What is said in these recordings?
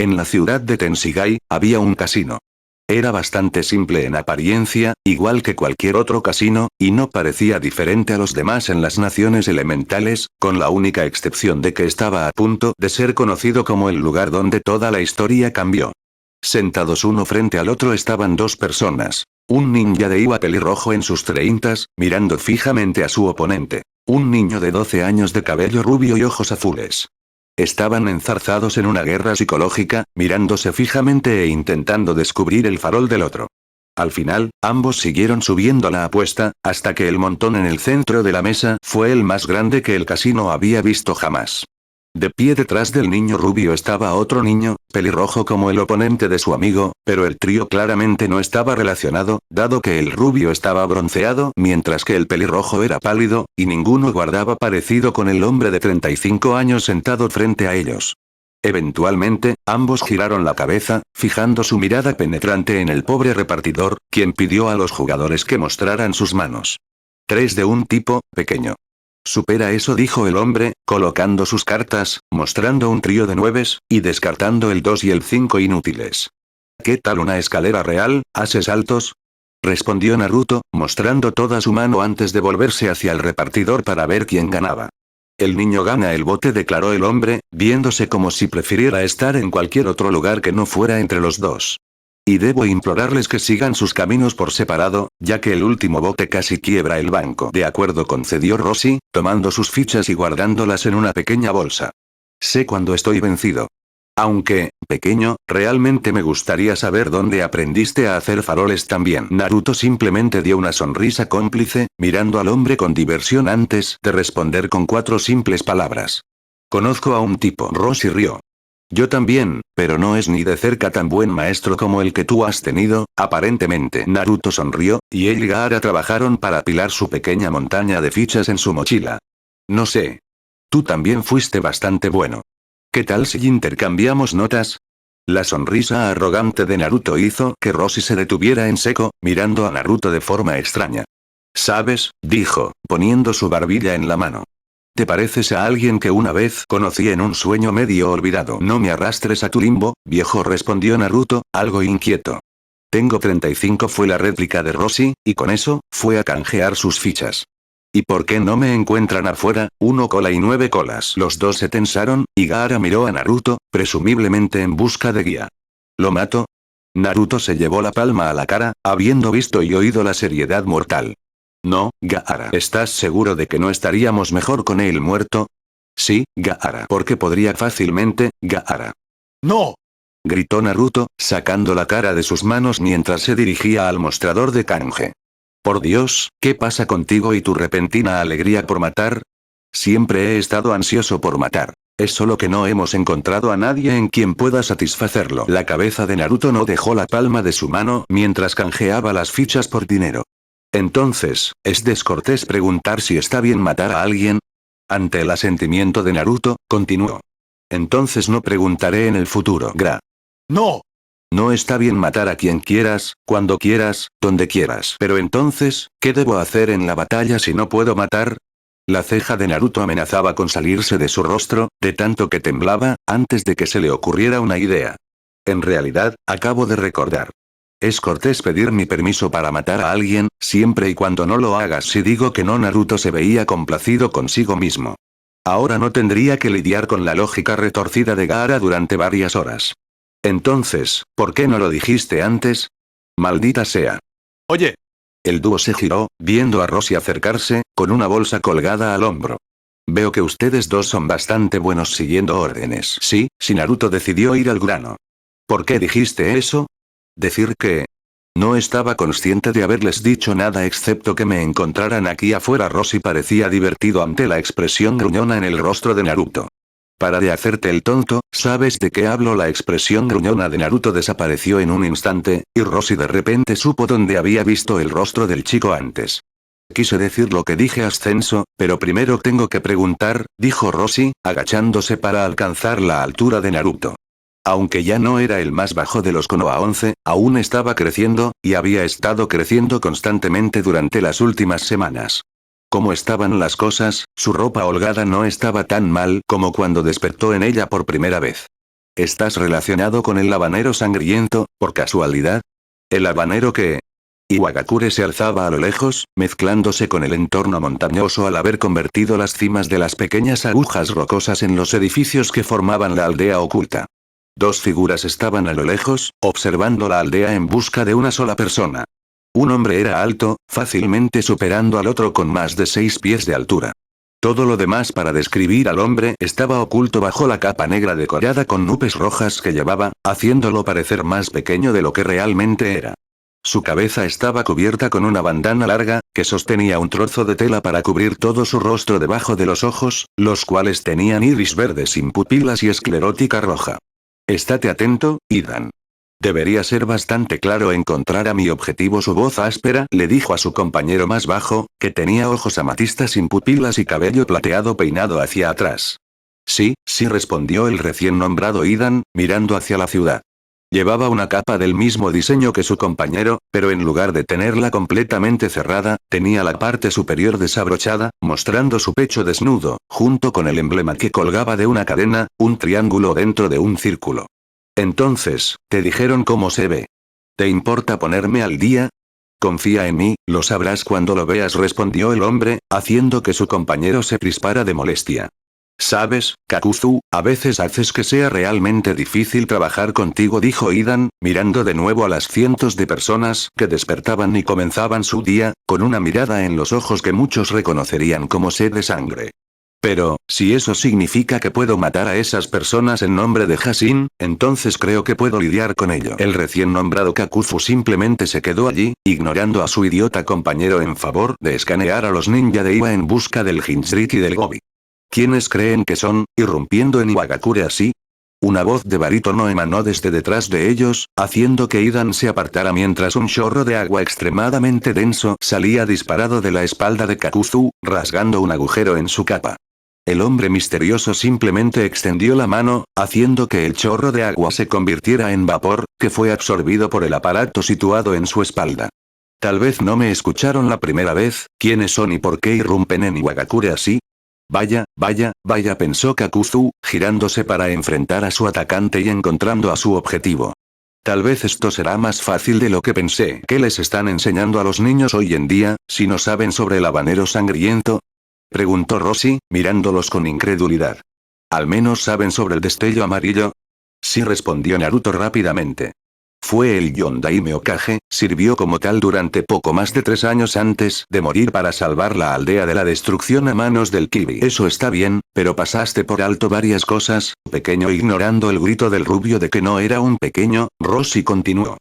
En la ciudad de Tenshigai, había un casino. Era bastante simple en apariencia, igual que cualquier otro casino, y no parecía diferente a los demás en las naciones elementales, con la única excepción de que estaba a punto de ser conocido como el lugar donde toda la historia cambió. Sentados uno frente al otro estaban dos personas. Un ninja de Iwa pelirrojo en sus 30s, mirando fijamente a su oponente. Un niño de 12 años de cabello rubio y ojos azules. Estaban enzarzados en una guerra psicológica, mirándose fijamente e intentando descubrir el farol del otro. Al final, ambos siguieron subiendo la apuesta, hasta que el montón en el centro de la mesa fue el más grande que el casino había visto jamás. De pie detrás del niño rubio estaba otro niño, pelirrojo como el oponente de su amigo, pero el trío claramente no estaba relacionado, dado que el rubio estaba bronceado mientras que el pelirrojo era pálido, y ninguno guardaba parecido con el hombre de 35 años sentado frente a ellos. Eventualmente, ambos giraron la cabeza, fijando su mirada penetrante en el pobre repartidor, quien pidió a los jugadores que mostraran sus manos. 3 de un tipo, pequeño. Supera eso, dijo el hombre, colocando sus cartas, mostrando un trío de 9, y descartando el 2 y el 5 inútiles. ¿Qué tal una escalera real, ases altos? Respondió Naruto, mostrando toda su mano antes de volverse hacia el repartidor para ver quién ganaba. El niño gana el bote, declaró el hombre, viéndose como si prefiriera estar en cualquier otro lugar que no fuera entre los dos. Y debo implorarles que sigan sus caminos por separado, ya que el último bote casi quiebra el banco. De acuerdo, concedió Rossi, tomando sus fichas y guardándolas en una pequeña bolsa. Sé cuando estoy vencido. Aunque, pequeño, realmente me gustaría saber dónde aprendiste a hacer faroles también. Naruto simplemente dio una sonrisa cómplice, mirando al hombre con diversión antes de responder con 4 simples palabras. Conozco a un tipo. Rossi rió. Yo también, pero no es ni de cerca tan buen maestro como el que tú has tenido, aparentemente. Naruto sonrió, y él y Gaara trabajaron para apilar su pequeña montaña de fichas en su mochila. No sé. Tú también fuiste bastante bueno. ¿Qué tal si intercambiamos notas? La sonrisa arrogante de Naruto hizo que Rossi se detuviera en seco, mirando a Naruto de forma extraña. ¿Sabes? Dijo, poniendo su barbilla en la mano. ¿Te pareces a alguien que una vez conocí en un sueño medio olvidado? No me arrastres a tu limbo, viejo, respondió Naruto, algo inquieto. Tengo 35, fue la réplica de Rossi, y con eso, fue a canjear sus fichas. ¿Y por qué no me encuentran afuera? 1 cola y 9 colas. Los dos se tensaron, y Gaara miró a Naruto, presumiblemente en busca de guía. ¿Lo mato? Naruto se llevó la palma a la cara, habiendo visto y oído la seriedad mortal. No, Gaara. ¿Estás seguro de que no estaríamos mejor con él muerto? Sí, Gaara. Porque podría fácilmente, Gaara. ¡No! Gritó Naruto, sacando la cara de sus manos mientras se dirigía al mostrador de canje. Por Dios, ¿qué pasa contigo y tu repentina alegría por matar? Siempre he estado ansioso por matar. Es solo que no hemos encontrado a nadie en quien pueda satisfacerlo. La cabeza de Naruto no dejó la palma de su mano mientras canjeaba las fichas por dinero. Entonces, ¿es descortés preguntar si está bien matar a alguien? Ante el asentimiento de Naruto, continuó. Entonces no preguntaré en el futuro. ¡No! No está bien matar a quien quieras, cuando quieras, donde quieras. Pero entonces, ¿qué debo hacer en la batalla si no puedo matar? La ceja de Naruto amenazaba con salirse de su rostro, de tanto que temblaba, antes de que se le ocurriera una idea. En realidad, acabo de recordar. Es cortés pedir mi permiso para matar a alguien, siempre y cuando no lo hagas. Si digo que no, Naruto se veía complacido consigo mismo. Ahora no tendría que lidiar con la lógica retorcida de Gaara durante varias horas. Entonces, ¿por qué no lo dijiste antes? Maldita sea. Oye. El dúo se giró, viendo a Rossi acercarse, con una bolsa colgada al hombro. Veo que ustedes dos son bastante buenos siguiendo órdenes. Sí, Naruto decidió ir al grano. ¿Por qué dijiste eso? Decir que... No estaba consciente de haberles dicho nada excepto que me encontraran aquí afuera. Rossi parecía divertido ante la expresión gruñona en el rostro de Naruto. Para de hacerte el tonto, ¿sabes de qué hablo? La expresión gruñona de Naruto desapareció en un instante, y Rossi de repente supo dónde había visto el rostro del chico antes. Quise decir lo que dije, ascenso, pero primero tengo que preguntar, dijo Rossi, agachándose para alcanzar la altura de Naruto. Aunque ya no era el más bajo de los Konoha 11, aún estaba creciendo, y había estado creciendo constantemente durante las últimas semanas. Como estaban las cosas, su ropa holgada no estaba tan mal como cuando despertó en ella por primera vez. ¿Estás relacionado con el habanero sangriento, por casualidad? ¿El habanero qué? Iwagakure se alzaba a lo lejos, mezclándose con el entorno montañoso al haber convertido las cimas de las pequeñas agujas rocosas en los edificios que formaban la aldea oculta. Dos figuras estaban a lo lejos, observando la aldea en busca de una sola persona. Un hombre era alto, fácilmente superando al otro con más de 6 pies de altura. Todo lo demás para describir al hombre estaba oculto bajo la capa negra decorada con nubes rojas que llevaba, haciéndolo parecer más pequeño de lo que realmente era. Su cabeza estaba cubierta con una bandana larga, que sostenía un trozo de tela para cubrir todo su rostro debajo de los ojos, los cuales tenían iris verde sin pupilas y esclerótica roja. Estate atento, Idan. Debería ser bastante claro encontrar a mi objetivo. Su voz áspera le dijo a su compañero más bajo, que tenía ojos amatistas sin pupilas y cabello plateado peinado hacia atrás. Sí, sí, respondió el recién nombrado Idan, mirando hacia la ciudad. Llevaba una capa del mismo diseño que su compañero, pero en lugar de tenerla completamente cerrada, tenía la parte superior desabrochada, mostrando su pecho desnudo, junto con el emblema que colgaba de una cadena, un triángulo dentro de un círculo. Entonces, ¿te dijeron cómo se ve? ¿Te importa ponerme al día? Confía en mí, lo sabrás cuando lo veas, respondió el hombre, haciendo que su compañero se crispara de molestia. Sabes, Kakuzu, a veces haces que sea realmente difícil trabajar contigo, dijo Idan, mirando de nuevo a las cientos de personas que despertaban y comenzaban su día, con una mirada en los ojos que muchos reconocerían como sed de sangre. Pero, si eso significa que puedo matar a esas personas en nombre de Hasin, entonces creo que puedo lidiar con ello. El recién nombrado Kakuzu simplemente se quedó allí, ignorando a su idiota compañero en favor de escanear a los ninja de Iwa en busca del Jinchuriki del Gobi. ¿Quiénes creen que son, irrumpiendo en Iwagakure así? Una voz de barítono emanó desde detrás de ellos, haciendo que Idan se apartara mientras un chorro de agua extremadamente denso salía disparado de la espalda de Kakuzu, rasgando un agujero en su capa. El hombre misterioso simplemente extendió la mano, haciendo que el chorro de agua se convirtiera en vapor, que fue absorbido por el aparato situado en su espalda. Tal vez no me escucharon la primera vez, ¿quiénes son y por qué irrumpen en Iwagakure así? Vaya, vaya, vaya, pensó Kakuzu, girándose para enfrentar a su atacante y encontrando a su objetivo. Tal vez esto será más fácil de lo que pensé. ¿Qué les están enseñando a los niños hoy en día, si no saben sobre el habanero sangriento? Preguntó Roshi, mirándolos con incredulidad. ¿Al menos saben sobre el destello amarillo? Sí, respondió Naruto rápidamente. Fue el Yondaime Hokage, sirvió como tal durante poco más de 3 años antes de morir para salvar la aldea de la destrucción a manos del Kibi. Eso está bien, pero pasaste por alto varias cosas, pequeño, ignorando el grito del rubio de que no era un pequeño, Roshi continuó.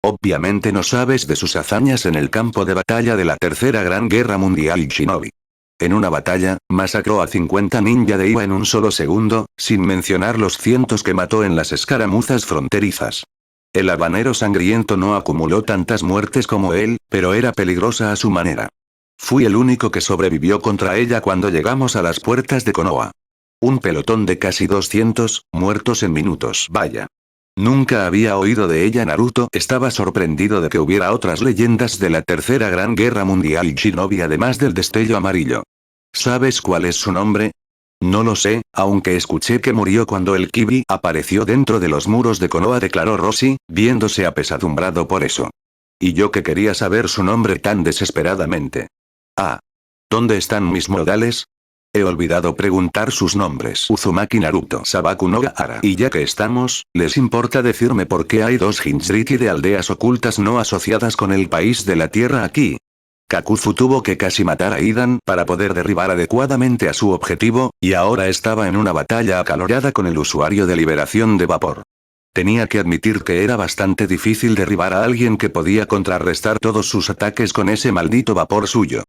Obviamente no sabes de sus hazañas en el campo de batalla de la Tercera Gran Guerra Mundial Shinobi. En una batalla, masacró a 50 ninja de Iwa en un solo segundo, sin mencionar los cientos que mató en las escaramuzas fronterizas. El habanero sangriento no acumuló tantas muertes como él, pero era peligrosa a su manera. Fui el único que sobrevivió contra ella cuando llegamos a las puertas de Konoha. Un pelotón de casi 200, muertos en minutos. Vaya. Nunca había oído de ella. Naruto estaba sorprendido de que hubiera otras leyendas de la Tercera Gran Guerra Mundial Shinobi además del destello amarillo. ¿Sabes cuál es su nombre? No lo sé, aunque escuché que murió cuando el Kibi apareció dentro de los muros de Konoha, declaró Roshi, viéndose apesadumbrado por eso. Y yo que quería saber su nombre tan desesperadamente. Ah. ¿Dónde están mis modales? He olvidado preguntar sus nombres. Uzumaki, Naruto, Sabaku no Gaara. Y ya que estamos, ¿les importa decirme por qué hay 2 Jinchuriki de aldeas ocultas no asociadas con el país de la tierra aquí? Kakuzu tuvo que casi matar a Idan para poder derribar adecuadamente a su objetivo, y ahora estaba en una batalla acalorada con el usuario de liberación de vapor. Tenía que admitir que era bastante difícil derribar a alguien que podía contrarrestar todos sus ataques con ese maldito vapor suyo.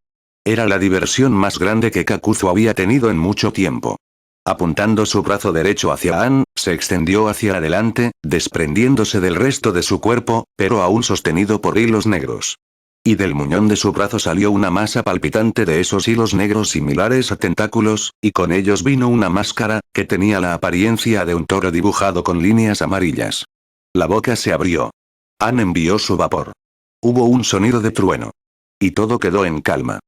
Era la diversión más grande que Kakuzu había tenido en mucho tiempo. Apuntando su brazo derecho hacia An, se extendió hacia adelante, desprendiéndose del resto de su cuerpo, pero aún sostenido por hilos negros. Y del muñón de su brazo salió una masa palpitante de esos hilos negros similares a tentáculos, y con ellos vino una máscara, que tenía la apariencia de un toro dibujado con líneas amarillas. La boca se abrió. An envió su vapor. Hubo un sonido de trueno. Y todo quedó en calma.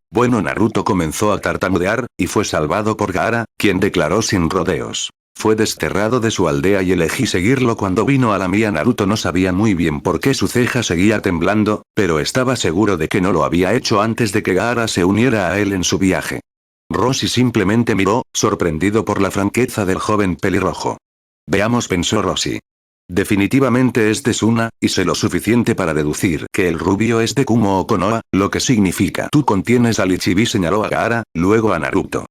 Bueno, Naruto comenzó a tartamudear, y fue salvado por Gaara, quien declaró sin rodeos. Fue desterrado de su aldea y elegí seguirlo cuando vino a la mía. Naruto no sabía muy bien por qué su ceja seguía temblando, pero estaba seguro de que no lo había hecho antes de que Gaara se uniera a él en su viaje. Roshi simplemente miró, sorprendido por la franqueza del joven pelirrojo. Veamos, pensó Roshi. Definitivamente es de Suna, y sé lo suficiente para deducir que el rubio es de Kumo o Konoha, lo que significa tú contienes al Ichibi, señaló a Gaara, luego a Naruto.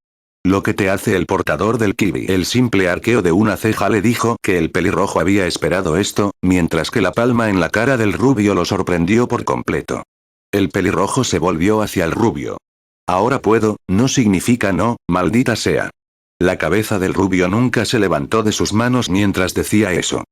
Lo que te hace el portador del Kibi. El simple arqueo de una ceja le dijo que el pelirrojo había esperado esto, mientras que la palma en la cara del rubio lo sorprendió por completo. El pelirrojo se volvió hacia el rubio. Ahora puedo, no significa no, maldita sea. La cabeza del rubio nunca se levantó de sus manos mientras decía eso.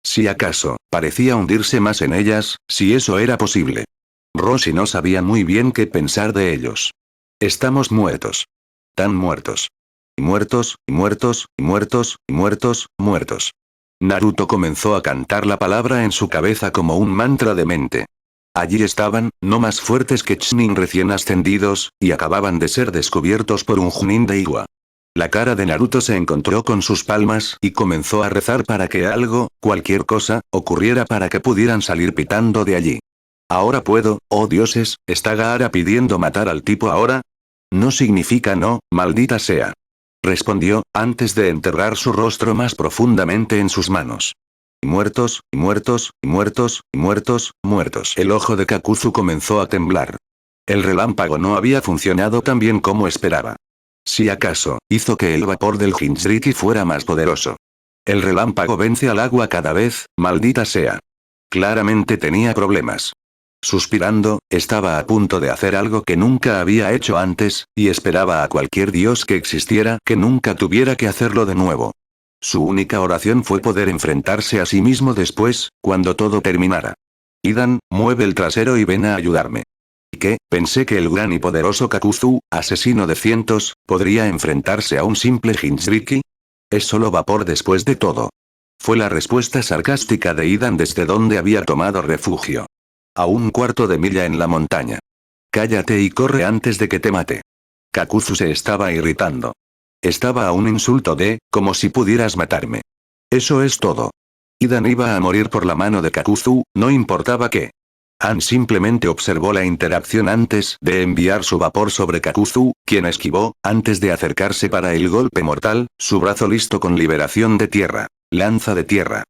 Si acaso, parecía hundirse más en ellas, si eso era posible. Roshi no sabía muy bien qué pensar de ellos. Estamos muertos. Tan muertos. Y muertos, y muertos, y muertos, y muertos, muertos. Naruto comenzó a cantar la palabra en su cabeza como un mantra de mente. Allí estaban, no más fuertes que Chunin recién ascendidos, y acababan de ser descubiertos por un Chunin de Iwa. La cara de Naruto se encontró con sus palmas y comenzó a rezar para que algo, cualquier cosa, ocurriera para que pudieran salir pitando de allí. Ahora puedo, oh dioses, ¿está Gaara pidiendo matar al tipo ahora? No significa no, maldita sea. Respondió, antes de enterrar su rostro más profundamente en sus manos. Y muertos, y muertos, y muertos, y muertos, muertos. El ojo de Kakuzu comenzó a temblar. El relámpago no había funcionado tan bien como esperaba. Si acaso, hizo que el vapor del Jinchuriki fuera más poderoso. El relámpago vence al agua cada vez, maldita sea. Claramente tenía problemas. Suspirando, estaba a punto de hacer algo que nunca había hecho antes, y esperaba a cualquier dios que existiera que nunca tuviera que hacerlo de nuevo. Su única oración fue poder enfrentarse a sí mismo después, cuando todo terminara. Idan, mueve el trasero y ven a ayudarme. ¿Y qué? Pensé que el gran y poderoso Kakuzu, asesino de cientos, podría enfrentarse a un simple Jinchuriki. Es solo vapor después de todo. Fue la respuesta sarcástica de Idan desde donde había tomado refugio. A un cuarto de milla en la montaña. Cállate y corre antes de que te mate. Kakuzu se estaba irritando. Estaba a un insulto de, como si pudieras matarme. Eso es todo. Idan iba a morir por la mano de Kakuzu, no importaba qué. Han simplemente observó la interacción antes de enviar su vapor sobre Kakuzu, quien esquivó, antes de acercarse para el golpe mortal, su brazo listo con liberación de tierra. Lanza de tierra.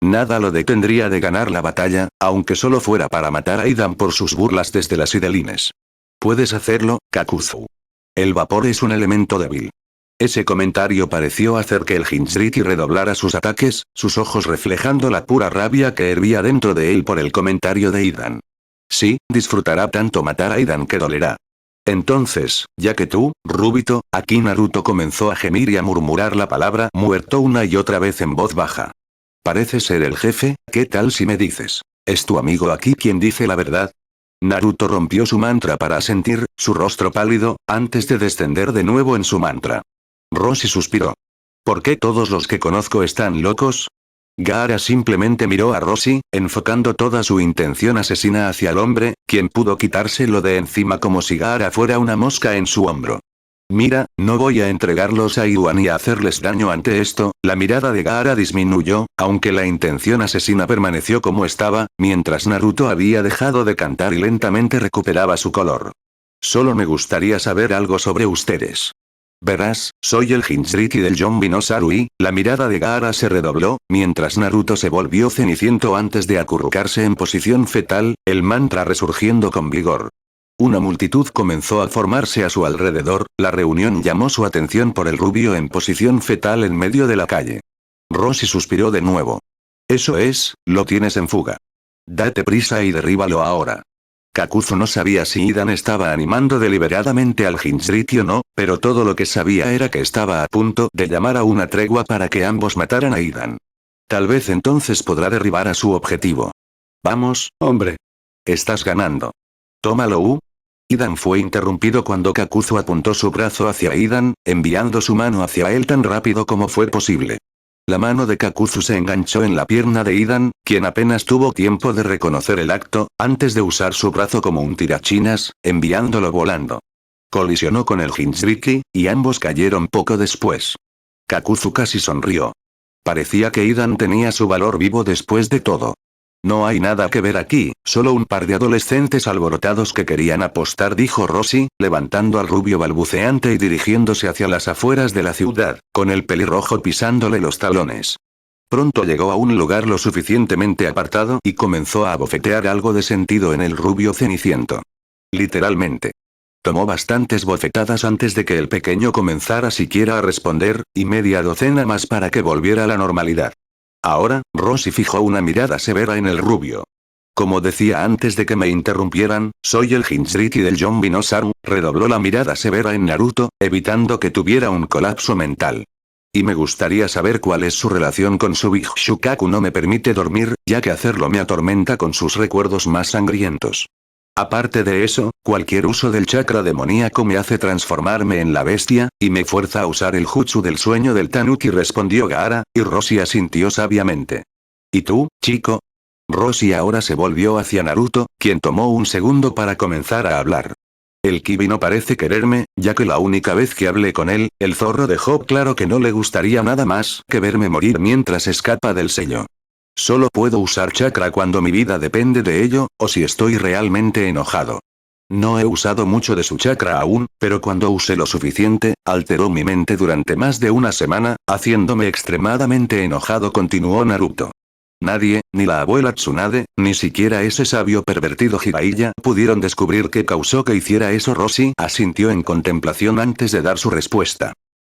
Nada lo detendría de ganar la batalla, aunque solo fuera para matar a Idan por sus burlas desde las Idelines. Puedes hacerlo, Kakuzu. El vapor es un elemento débil. Ese comentario pareció hacer que el Jinchuriki redoblara sus ataques, sus ojos reflejando la pura rabia que hervía dentro de él por el comentario de Idan. Sí, disfrutará tanto matar a Idan que dolerá. Entonces, ya que tú, Rubito, aquí Naruto comenzó a gemir y a murmurar la palabra muerto una y otra vez en voz baja. Parece ser el jefe, ¿qué tal si me dices? ¿Es tu amigo aquí quien dice la verdad? Naruto rompió su mantra para asentir, su rostro pálido, antes de descender de nuevo en su mantra. Roshi suspiró. ¿Por qué todos los que conozco están locos? Gaara simplemente miró a Roshi, enfocando toda su intención asesina hacia el hombre, quien pudo quitárselo de encima como si Gaara fuera una mosca en su hombro. Mira, no voy a entregarlos a Iruan y a hacerles daño ante esto. La mirada de Gaara disminuyó, aunque la intención asesina permaneció como estaba, mientras Naruto había dejado de cantar y lentamente recuperaba su color. Solo me gustaría saber algo sobre ustedes. Verás, soy el Jinchuriki del Yonbi no Sarui. La mirada de Gaara se redobló, mientras Naruto se volvió ceniciento antes de acurrucarse en posición fetal, el mantra resurgiendo con vigor. Una multitud comenzó a formarse a su alrededor, la reunión llamó su atención por el rubio en posición fetal en medio de la calle. Roshi suspiró de nuevo. Eso es, lo tienes en fuga. Date prisa y derríbalo ahora. Kakuzu no sabía si Idan estaba animando deliberadamente al Jinchuriki o no, pero todo lo que sabía era que estaba a punto de llamar a una tregua para que ambos mataran a Idan. Tal vez entonces podrá derribar a su objetivo. Vamos, hombre. Estás ganando. Tómalo. Idan fue interrumpido cuando Kakuzu apuntó su brazo hacia Idan, enviando su mano hacia él tan rápido como fue posible. La mano de Kakuzu se enganchó en la pierna de Idan, quien apenas tuvo tiempo de reconocer el acto, antes de usar su brazo como un tirachinas, enviándolo volando. Colisionó con el Jinchuriki, y ambos cayeron poco después. Kakuzu casi sonrió. Parecía que Idan tenía su valor vivo después de todo. No hay nada que ver aquí, solo un par de adolescentes alborotados que querían apostar, dijo Rosy, levantando al rubio balbuceante y dirigiéndose hacia las afueras de la ciudad, con el pelirrojo pisándole los talones. Pronto llegó a un lugar lo suficientemente apartado y comenzó a abofetear algo de sentido en el rubio ceniciento. Literalmente. Tomó bastantes bofetadas antes de que el pequeño comenzara siquiera a responder, y media docena más para que volviera a la normalidad. Ahora, Rosy fijó una mirada severa en el rubio. Como decía antes de que me interrumpieran, soy el Jinchuriki del Yonbi no Saru, redobló la mirada severa en Naruto, evitando que tuviera un colapso mental. Y me gustaría saber cuál es su relación con su Big Shukaku. No me permite dormir, ya que hacerlo me atormenta con sus recuerdos más sangrientos. Aparte de eso, cualquier uso del chakra demoníaco me hace transformarme en la bestia, y me fuerza a usar el jutsu del sueño del Tanuki, respondió Gaara, y Rosy asintió sabiamente. ¿Y tú, chico? Rosy ahora se volvió hacia Naruto, quien tomó un segundo para comenzar a hablar. El Kibi no parece quererme, ya que la única vez que hablé con él, el zorro dejó claro que no le gustaría nada más que verme morir mientras escapa del sello. Solo puedo usar chakra cuando mi vida depende de ello, o si estoy realmente enojado. No he usado mucho de su chakra aún, pero cuando usé lo suficiente, alteró mi mente durante más de una semana, haciéndome extremadamente enojado, continuó Naruto. Nadie, ni la abuela Tsunade, ni siquiera ese sabio pervertido Jiraiya, pudieron descubrir qué causó que hiciera eso. Rosy asintió en contemplación antes de dar su respuesta.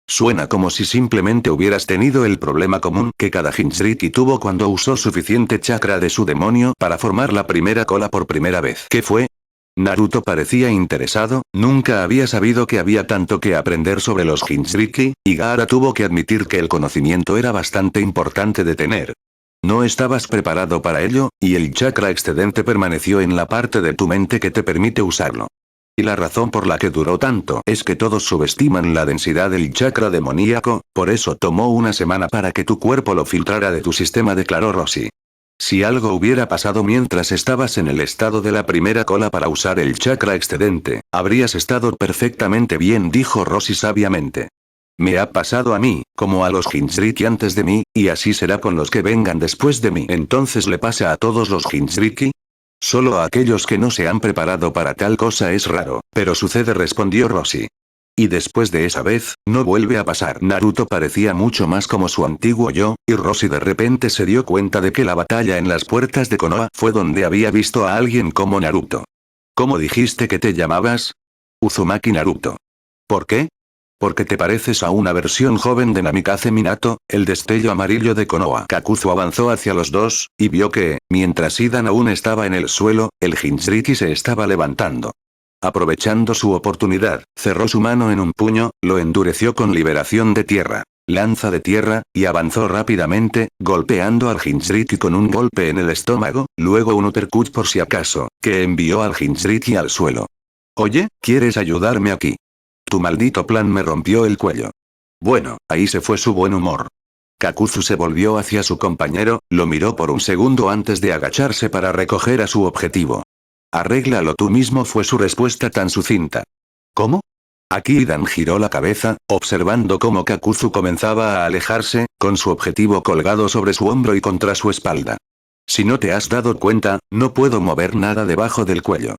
Suena como si simplemente hubieras tenido el problema común que cada Jinchuriki tuvo cuando usó suficiente chakra de su demonio para formar la primera cola por primera vez. ¿Qué fue? Naruto parecía interesado, nunca había sabido que había tanto que aprender sobre los Jinchuriki, y Gaara tuvo que admitir que el conocimiento era bastante importante de tener. No estabas preparado para ello, y el chakra excedente permaneció en la parte de tu mente que te permite usarlo. Y la razón por la que duró tanto es que todos subestiman la densidad del chakra demoníaco, por eso tomó una semana para que tu cuerpo lo filtrara de tu sistema, declaró Rosy. Si algo hubiera pasado mientras estabas en el estado de la primera cola para usar el chakra excedente, habrías estado perfectamente bien, dijo Rosy sabiamente. Me ha pasado a mí, como a los Jinchuriki antes de mí, y así será con los que vengan después de mí. ¿Entonces le pasa a todos los Jinchuriki? Solo a aquellos que no se han preparado para tal cosa es raro, pero sucede, respondió Rosy. Y después de esa vez, no vuelve a pasar. Naruto parecía mucho más como su antiguo yo, y Rosy de repente se dio cuenta de que la batalla en las puertas de Konoha fue donde había visto a alguien como Naruto. ¿Cómo dijiste que te llamabas? Uzumaki Naruto. ¿Por qué? Porque te pareces a una versión joven de Namikaze Minato, el destello amarillo de Konoha. Kakuzu avanzó hacia los dos, y vio que, mientras Idan aún estaba en el suelo, el Jinchuriki se estaba levantando. Aprovechando su oportunidad, cerró su mano en un puño, lo endureció con liberación de tierra, lanza de tierra, y avanzó rápidamente, golpeando al Jinchuriki con un golpe en el estómago, luego un uppercut por si acaso, que envió al Jinchuriki al suelo. Oye, ¿quieres ayudarme aquí? Tu maldito plan me rompió el cuello. Bueno, ahí se fue su buen humor. Kakuzu se volvió hacia su compañero, lo miró por un segundo antes de agacharse para recoger a su objetivo. Arréglalo tú mismo, fue su respuesta tan sucinta. ¿Cómo? Aquí Idan giró la cabeza, observando cómo Kakuzu comenzaba a alejarse, con su objetivo colgado sobre su hombro y contra su espalda. Si no te has dado cuenta, no puedo mover nada debajo del cuello.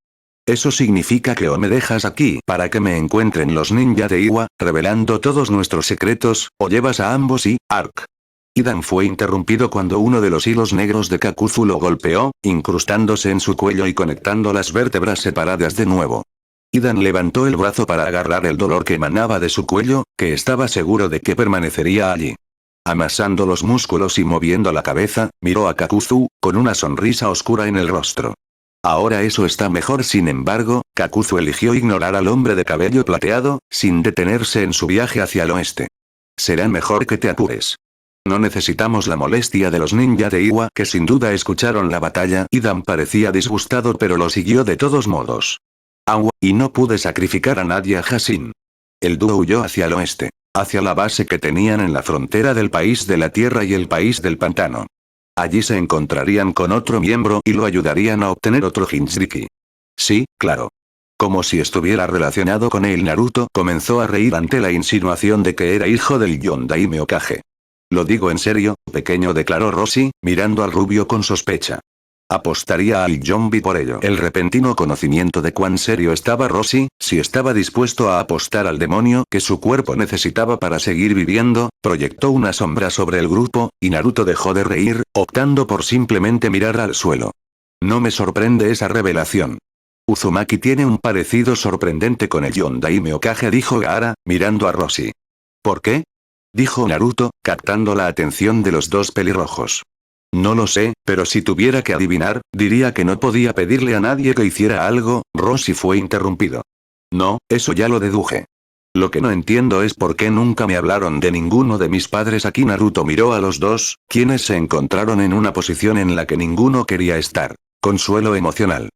Eso significa que o me dejas aquí para que me encuentren los ninja de Iwa, revelando todos nuestros secretos, o llevas a ambos y, Ark. Idan fue interrumpido cuando uno de los hilos negros de Kakuzu lo golpeó, incrustándose en su cuello y conectando las vértebras separadas de nuevo. Idan levantó el brazo para agarrar el dolor que emanaba de su cuello, que estaba seguro de que permanecería allí. Amasando los músculos y moviendo la cabeza, miró a Kakuzu, con una sonrisa oscura en el rostro. Ahora eso está mejor. Sin embargo, Kakuzu eligió ignorar al hombre de cabello plateado, sin detenerse en su viaje hacia el oeste. Será mejor que te apures. No necesitamos la molestia de los ninja de Iwa, que sin duda escucharon la batalla. Idan parecía disgustado, pero lo siguió de todos modos. Agua, y no pude sacrificar a Nadia Hashin. El dúo huyó hacia el oeste, hacia la base que tenían en la frontera del país de la tierra y el país del pantano. Allí se encontrarían con otro miembro y lo ayudarían a obtener otro Jinchuriki. Sí, claro. Como si estuviera relacionado con él. Naruto comenzó a reír ante la insinuación de que era hijo del Yondaime Hokage. Lo digo en serio, pequeño, declaró Roshi, mirando al rubio con sospecha. Apostaría al Yonbi por ello. El repentino conocimiento de cuán serio estaba Roshi, si estaba dispuesto a apostar al demonio que su cuerpo necesitaba para seguir viviendo, proyectó una sombra sobre el grupo, y Naruto dejó de reír, optando por simplemente mirar al suelo. No me sorprende esa revelación. Uzumaki tiene un parecido sorprendente con el Yondaime Hokage, dijo Gaara, mirando a Roshi. ¿Por qué? Dijo Naruto, captando la atención de los dos pelirrojos. No lo sé, pero si tuviera que adivinar, diría que no podía pedirle a nadie que hiciera algo. Roshi fue interrumpido. No, eso ya lo deduje. Lo que no entiendo es por qué nunca me hablaron de ninguno de mis padres aquí. Naruto miró a los dos, quienes se encontraron en una posición en la que ninguno quería estar. Consuelo emocional.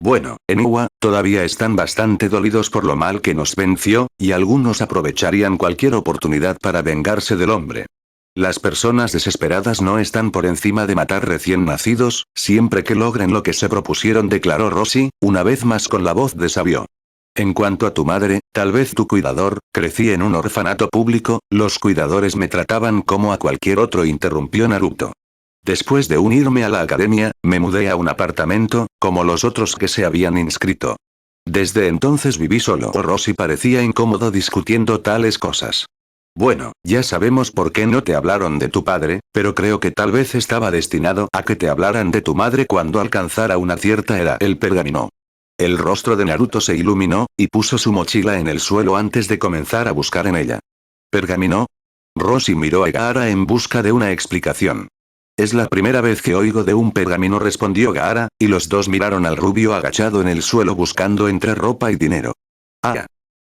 Bueno, en Iwa, todavía están bastante dolidos por lo mal que nos venció, y algunos aprovecharían cualquier oportunidad para vengarse del hombre. Las personas desesperadas no están por encima de matar recién nacidos, siempre que logren lo que se propusieron, declaró Roshi, una vez más con la voz de sabio. En cuanto a tu madre, tal vez tu cuidador, crecí en un orfanato público, los cuidadores me trataban como a cualquier otro, interrumpió Naruto. Después de unirme a la academia, me mudé a un apartamento, como los otros que se habían inscrito. Desde entonces viví solo. Roshi parecía incómodo discutiendo tales cosas. Bueno, ya sabemos por qué no te hablaron de tu padre, pero creo que tal vez estaba destinado a que te hablaran de tu madre cuando alcanzara una cierta edad. El pergamino. El rostro de Naruto se iluminó, y puso su mochila en el suelo antes de comenzar a buscar en ella. ¿Pergamino? Roshi miró a Gaara en busca de una explicación. Es la primera vez que oigo de un pergamino, respondió Gaara, y los dos miraron al rubio agachado en el suelo buscando entre ropa y dinero. ¡Ah!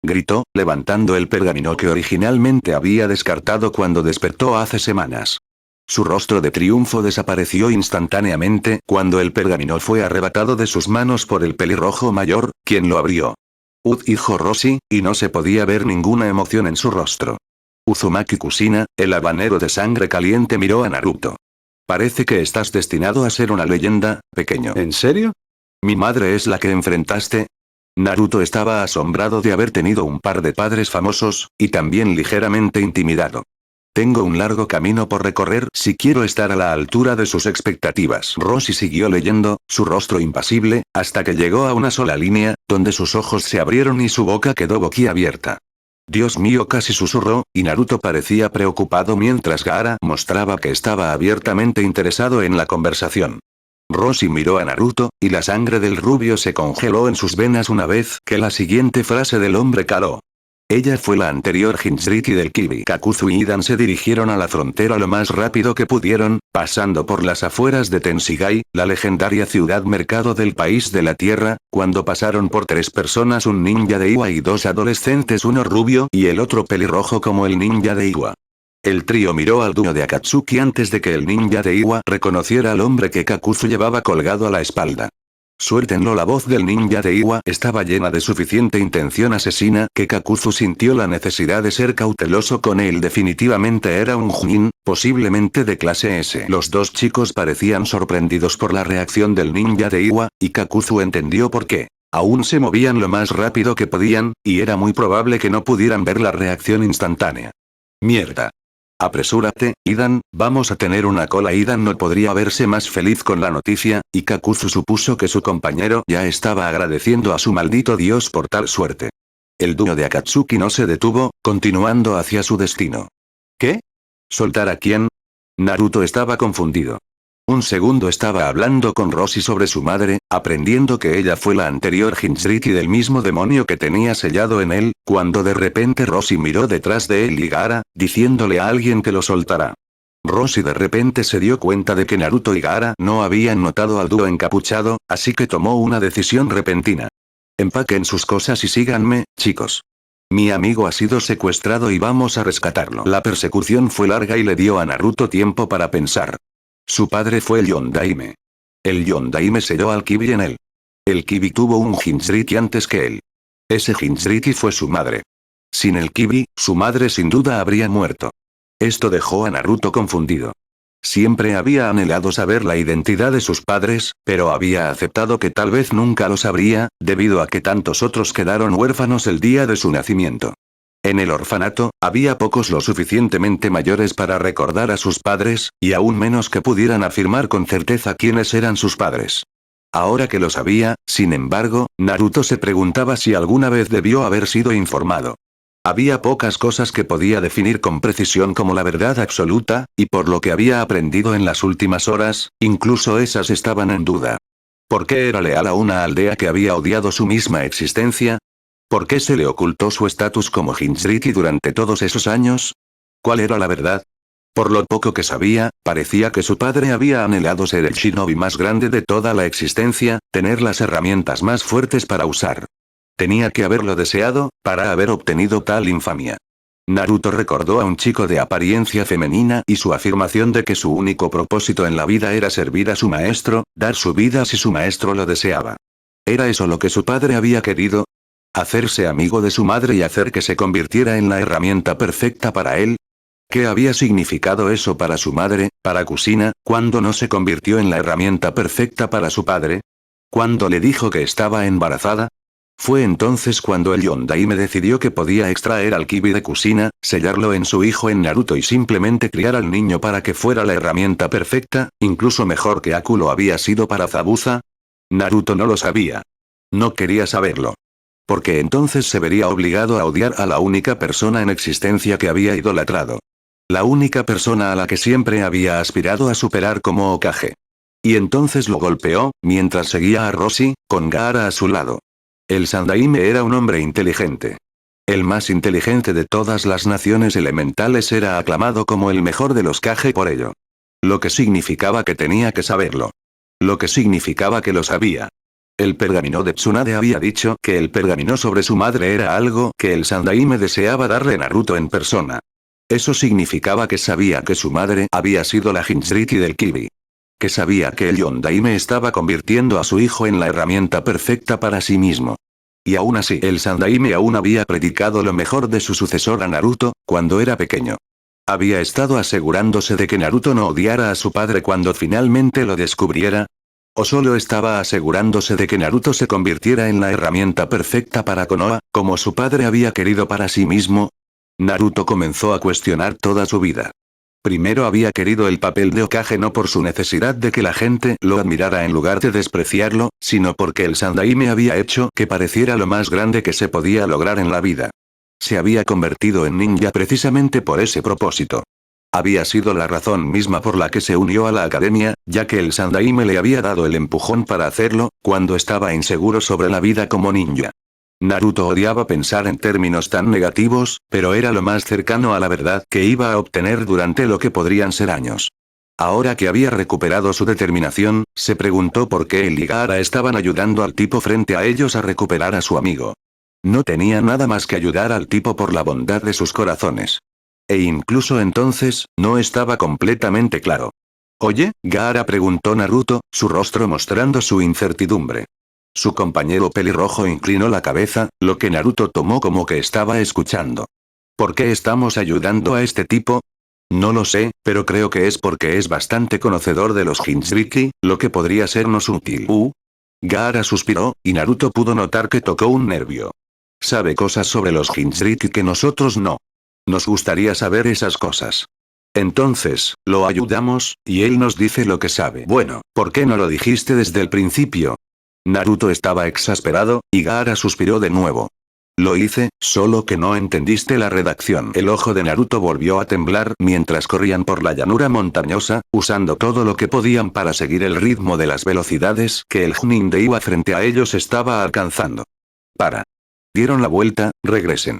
Gritó, levantando el pergamino que originalmente había descartado cuando despertó hace semanas. Su rostro de triunfo desapareció instantáneamente cuando el pergamino fue arrebatado de sus manos por el pelirrojo mayor, quien lo abrió. Dijo Roshi, y no se podía ver ninguna emoción en su rostro. Uzumaki Kushina, el habanero de sangre caliente, miró a Naruto. Parece que estás destinado a ser una leyenda, pequeño. ¿En serio? ¿Mi madre es la que enfrentaste? Naruto estaba asombrado de haber tenido un par de padres famosos, y también ligeramente intimidado. Tengo un largo camino por recorrer si quiero estar a la altura de sus expectativas. Roshi siguió leyendo, su rostro impasible, hasta que llegó a una sola línea, donde sus ojos se abrieron y su boca quedó boquiabierta. Dios mío, casi susurró, y Naruto parecía preocupado mientras Gaara mostraba que estaba abiertamente interesado en la conversación. Roshi miró a Naruto, y la sangre del rubio se congeló en sus venas una vez que la siguiente frase del hombre caló. Ella fue la anterior Jinchuriki del Kibi. Kakuzu y Idan se dirigieron a la frontera lo más rápido que pudieron, pasando por las afueras de Tenshigai, la legendaria ciudad-mercado del país de la tierra. Cuando pasaron por 3 personas, un ninja de Iwa y 2 adolescentes, uno rubio y el otro pelirrojo como el ninja de Iwa. El trío miró al dueño de Akatsuki antes de que el ninja de Iwa reconociera al hombre que Kakuzu llevaba colgado a la espalda. Suéltenlo. La voz del ninja de Iwa estaba llena de suficiente intención asesina que Kakuzu sintió la necesidad de ser cauteloso con él. Definitivamente era un Chunin, posiblemente de clase S. Los dos chicos parecían sorprendidos por la reacción del ninja de Iwa, y Kakuzu entendió por qué. Aún se movían lo más rápido que podían, y era muy probable que no pudieran ver la reacción instantánea. Mierda. Apresúrate, Idan, vamos a tener una cola. Idan no podría verse más feliz con la noticia, y Kakuzu supuso que su compañero ya estaba agradeciendo a su maldito dios por tal suerte. El dueño de Akatsuki no se detuvo, continuando hacia su destino. ¿Qué? ¿Soltar a quién? Naruto estaba confundido. Un segundo estaba hablando con Roshi sobre su madre, aprendiendo que ella fue la anterior Jinchuriki del mismo demonio que tenía sellado en él, cuando de repente Roshi miró detrás de él y Gaara, diciéndole a alguien que lo soltara. Roshi de repente se dio cuenta de que Naruto y Gaara no habían notado al dúo encapuchado, así que tomó una decisión repentina. Empaquen sus cosas y síganme, chicos. Mi amigo ha sido secuestrado y vamos a rescatarlo. La persecución fue larga y le dio a Naruto tiempo para pensar. Su padre fue el Yondaime. El Yondaime selló al Kibi en él. El Kibi tuvo un Jinchuriki antes que él. Ese Jinchuriki fue su madre. Sin el Kibi, su madre sin duda habría muerto. Esto dejó a Naruto confundido. Siempre había anhelado saber la identidad de sus padres, pero había aceptado que tal vez nunca lo sabría, debido a que tantos otros quedaron huérfanos el día de su nacimiento. En el orfanato, había pocos lo suficientemente mayores para recordar a sus padres, y aún menos que pudieran afirmar con certeza quiénes eran sus padres. Ahora que lo sabía, sin embargo, Naruto se preguntaba si alguna vez debió haber sido informado. Había pocas cosas que podía definir con precisión como la verdad absoluta, y por lo que había aprendido en las últimas horas, incluso esas estaban en duda. ¿Por qué era leal a una aldea que había odiado su misma existencia? ¿Por qué se le ocultó su estatus como Jinchuriki durante todos esos años? ¿Cuál era la verdad? Por lo poco que sabía, parecía que su padre había anhelado ser el shinobi más grande de toda la existencia, tener las herramientas más fuertes para usar. Tenía que haberlo deseado, para haber obtenido tal infamia. Naruto recordó a un chico de apariencia femenina y su afirmación de que su único propósito en la vida era servir a su maestro, dar su vida si su maestro lo deseaba. ¿Era eso lo que su padre había querido? ¿Hacerse amigo de su madre y hacer que se convirtiera en la herramienta perfecta para él? ¿Qué había significado eso para su madre, para Kusina, cuando no se convirtió en la herramienta perfecta para su padre? ¿Cuándo le dijo que estaba embarazada? Fue entonces cuando el Yondaime decidió que podía extraer al Kibi de Kusina, sellarlo en su hijo en Naruto y simplemente criar al niño para que fuera la herramienta perfecta, incluso mejor que Aku lo había sido para Zabuza. Naruto no lo sabía. No quería saberlo. Porque entonces se vería obligado a odiar a la única persona en existencia que había idolatrado. La única persona a la que siempre había aspirado a superar como Hokage. Y entonces lo golpeó, mientras seguía a Roshi, con Gaara a su lado. El Sandaime era un hombre inteligente. El más inteligente de todas las naciones elementales era aclamado como el mejor de los Kage por ello. Lo que significaba que tenía que saberlo. Lo que significaba que lo sabía. El pergamino de Tsunade había dicho que el pergamino sobre su madre era algo que el Sandaime deseaba darle a Naruto en persona. Eso significaba que sabía que su madre había sido la Jinchuriki del Kibi. Que sabía que el Yondaime estaba convirtiendo a su hijo en la herramienta perfecta para sí mismo. Y aún así el Sandaime aún había predicado lo mejor de su sucesor a Naruto, cuando era pequeño. Había estado asegurándose de que Naruto no odiara a su padre cuando finalmente lo descubriera. ¿O solo estaba asegurándose de que Naruto se convirtiera en la herramienta perfecta para Konoha, como su padre había querido para sí mismo? Naruto comenzó a cuestionar toda su vida. Primero había querido el papel de Hokage no por su necesidad de que la gente lo admirara en lugar de despreciarlo, sino porque el Sandaime había hecho que pareciera lo más grande que se podía lograr en la vida. Se había convertido en ninja precisamente por ese propósito. Había sido la razón misma por la que se unió a la academia, ya que el Sandaime le había dado el empujón para hacerlo, cuando estaba inseguro sobre la vida como ninja. Naruto odiaba pensar en términos tan negativos, pero era lo más cercano a la verdad que iba a obtener durante lo que podrían ser años. Ahora que había recuperado su determinación, se preguntó por qué él y Gaara estaban ayudando al tipo frente a ellos a recuperar a su amigo. No tenía nada más que ayudar al tipo por la bondad de sus corazones. E incluso entonces, no estaba completamente claro. «Oye», Gaara preguntó Naruto, su rostro mostrando su incertidumbre. Su compañero pelirrojo inclinó la cabeza, lo que Naruto tomó como que estaba escuchando. ¿Por qué estamos ayudando a este tipo? No lo sé, pero creo que es porque es bastante conocedor de los Jinchuriki, lo que podría sernos útil. Gaara suspiró, y Naruto pudo notar que tocó un nervio. Sabe cosas sobre los Jinchuriki que nosotros no. Nos gustaría saber esas cosas. Entonces, lo ayudamos, y él nos dice lo que sabe. Bueno, ¿por qué no lo dijiste desde el principio? Naruto estaba exasperado, y Gaara suspiró de nuevo. Lo hice, solo que no entendiste la redacción. El ojo de Naruto volvió a temblar mientras corrían por la llanura montañosa, usando todo lo que podían para seguir el ritmo de las velocidades que el Chunin de Iwa frente a ellos estaba alcanzando. Para. Dieron la vuelta, regresen.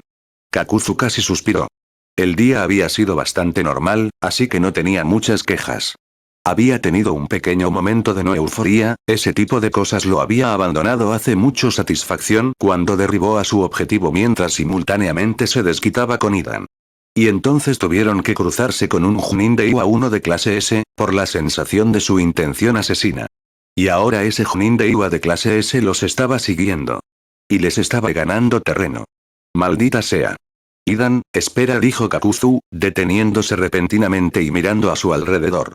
Kakuzu casi suspiró. El día había sido bastante normal, así que no tenía muchas quejas. Había tenido un pequeño momento de no euforía, ese tipo de cosas lo había abandonado hace mucho satisfacción cuando derribó a su objetivo mientras simultáneamente se desquitaba con Idan. Y entonces tuvieron que cruzarse con un Chunin de Iwa 1 de clase S, por la sensación de su intención asesina. Y ahora ese Chunin de Iwa de clase S los estaba siguiendo. Y les estaba ganando terreno. Maldita sea. Idan, espera, dijo Kakuzu, deteniéndose repentinamente y mirando a su alrededor.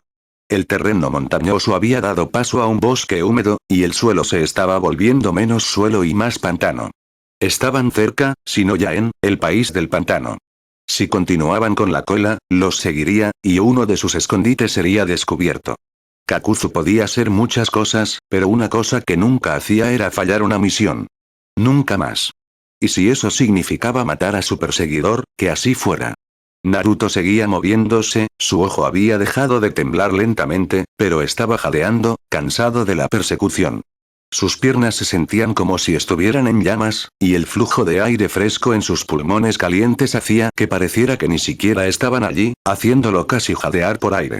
El terreno montañoso había dado paso a un bosque húmedo, y el suelo se estaba volviendo menos suelo y más pantano. Estaban cerca, si no ya en, el país del pantano. Si continuaban con la cola, los seguiría, y uno de sus escondites sería descubierto. Kakuzu podía ser muchas cosas, pero una cosa que nunca hacía era fallar una misión. Nunca más. Y si eso significaba matar a su perseguidor, que así fuera. Naruto seguía moviéndose, su ojo había dejado de temblar lentamente, pero estaba jadeando, cansado de la persecución. Sus piernas se sentían como si estuvieran en llamas, y el flujo de aire fresco en sus pulmones calientes hacía que pareciera que ni siquiera estaban allí, haciéndolo casi jadear por aire.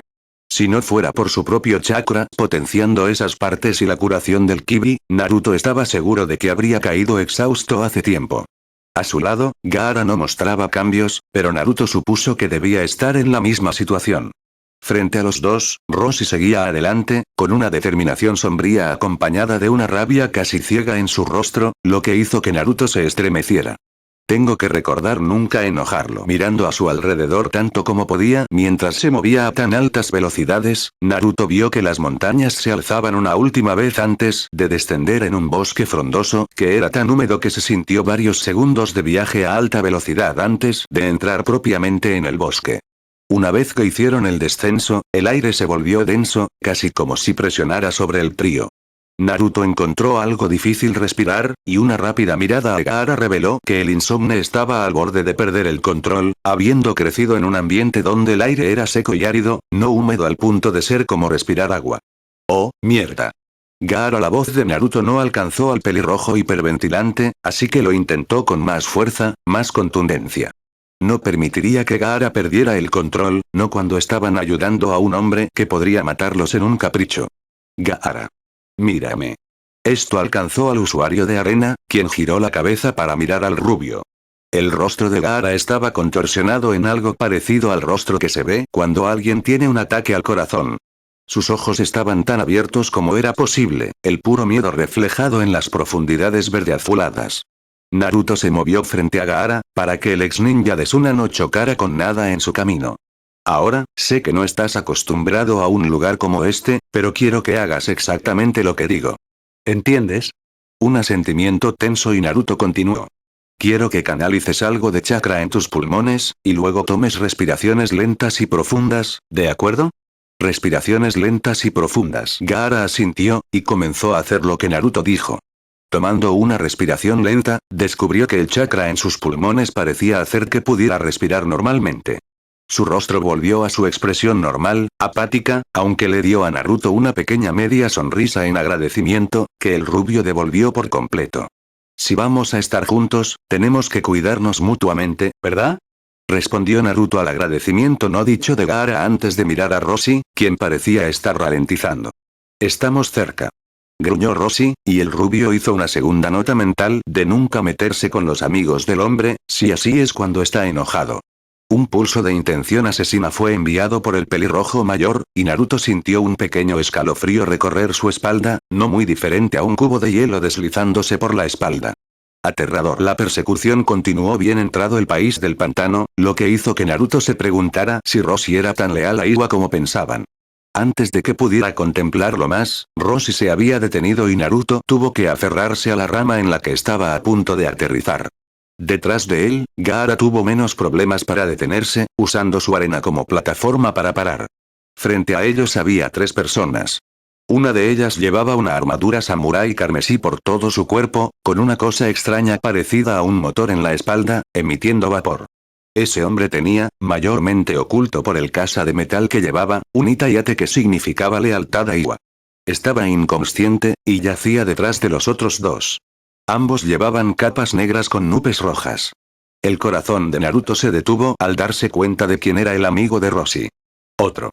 Si no fuera por su propio chakra potenciando esas partes y la curación del ki, Naruto estaba seguro de que habría caído exhausto hace tiempo. A su lado, Gaara no mostraba cambios, pero Naruto supuso que debía estar en la misma situación. Frente a los dos, Roshi seguía adelante, con una determinación sombría acompañada de una rabia casi ciega en su rostro, lo que hizo que Naruto se estremeciera. Tengo que recordar nunca enojarlo. Mirando a su alrededor tanto como podía mientras se movía a tan altas velocidades, Naruto vio que las montañas se alzaban una última vez antes de descender en un bosque frondoso, que era tan húmedo que se sintió varios segundos de viaje a alta velocidad antes de entrar propiamente en el bosque. Una vez que hicieron el descenso, el aire se volvió denso, casi como si presionara sobre el trío. Naruto encontró algo difícil respirar, y una rápida mirada a Gaara reveló que el insomne estaba al borde de perder el control, habiendo crecido en un ambiente donde el aire era seco y árido, no húmedo al punto de ser como respirar agua. ¡Oh, mierda! Gaara, la voz de Naruto no alcanzó al pelirrojo hiperventilante, así que lo intentó con más fuerza, más contundencia. No permitiría que Gaara perdiera el control, no cuando estaban ayudando a un hombre que podría matarlos en un capricho. Gaara. Mírame. Esto alcanzó al usuario de arena, quien giró la cabeza para mirar al rubio. El rostro de Gaara estaba contorsionado en algo parecido al rostro que se ve cuando alguien tiene un ataque al corazón. Sus ojos estaban tan abiertos como era posible, el puro miedo reflejado en las profundidades verde azuladas. Naruto se movió frente a Gaara, para que el ex ninja de Suna no chocara con nada en su camino. Ahora, sé que no estás acostumbrado a un lugar como este, pero quiero que hagas exactamente lo que digo. ¿Entiendes? Un asentimiento tenso y Naruto continuó. Quiero que canalices algo de chakra en tus pulmones, y luego tomes respiraciones lentas y profundas, ¿de acuerdo? Respiraciones lentas y profundas. Gaara asintió, y comenzó a hacer lo que Naruto dijo. Tomando una respiración lenta, descubrió que el chakra en sus pulmones parecía hacer que pudiera respirar normalmente. Su rostro volvió a su expresión normal, apática, aunque le dio a Naruto una pequeña media sonrisa en agradecimiento, que el rubio devolvió por completo. Si vamos a estar juntos, tenemos que cuidarnos mutuamente, ¿verdad? Respondió Naruto al agradecimiento no dicho de Gaara antes de mirar a Roshi, quien parecía estar ralentizando. Estamos cerca. Gruñó Roshi, y el rubio hizo una segunda nota mental de nunca meterse con los amigos del hombre, si así es cuando está enojado. Un pulso de intención asesina fue enviado por el pelirrojo mayor, y Naruto sintió un pequeño escalofrío recorrer su espalda, no muy diferente a un cubo de hielo deslizándose por la espalda. Aterrador. La persecución continuó bien entrado el país del pantano, lo que hizo que Naruto se preguntara si Roshi era tan leal a Iwa como pensaban. Antes de que pudiera contemplarlo más, Roshi se había detenido y Naruto tuvo que aferrarse a la rama en la que estaba a punto de aterrizar. Detrás de él, Gaara tuvo menos problemas para detenerse, usando su arena como plataforma para parar. Frente a ellos había 3 personas. Una de ellas llevaba una armadura samurái carmesí por todo su cuerpo, con una cosa extraña parecida a un motor en la espalda, emitiendo vapor. Ese hombre tenía, mayormente oculto por el casa de metal que llevaba, un itayate que significaba lealtad a Iwa. Estaba inconsciente, y yacía detrás de los otros 2. Ambos llevaban capas negras con nubes rojas. El corazón de Naruto se detuvo al darse cuenta de quién era el amigo de Roshi. Otro.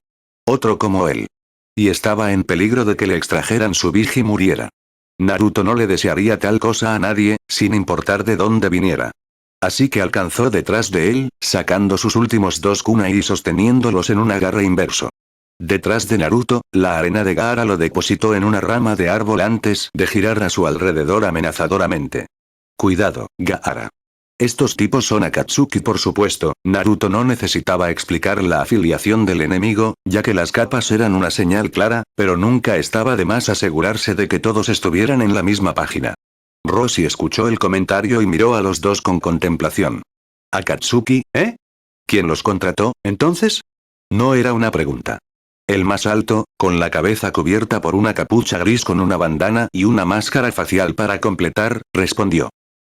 Otro como él. Y estaba en peligro de que le extrajeran su Biji y muriera. Naruto no le desearía tal cosa a nadie, sin importar de dónde viniera. Así que alcanzó detrás de él, sacando sus últimos 2 kunai y sosteniéndolos en un agarre inverso. Detrás de Naruto, la arena de Gaara lo depositó en una rama de árbol antes de girar a su alrededor amenazadoramente. Cuidado, Gaara. Estos tipos son Akatsuki por supuesto. Naruto no necesitaba explicar la afiliación del enemigo, ya que las capas eran una señal clara, pero nunca estaba de más asegurarse de que todos estuvieran en la misma página. Roshi escuchó el comentario y miró a los dos con contemplación. ¿Akatsuki, eh? ¿Quién los contrató, entonces? No era una pregunta. El más alto, con la cabeza cubierta por una capucha gris con una bandana y una máscara facial para completar, respondió.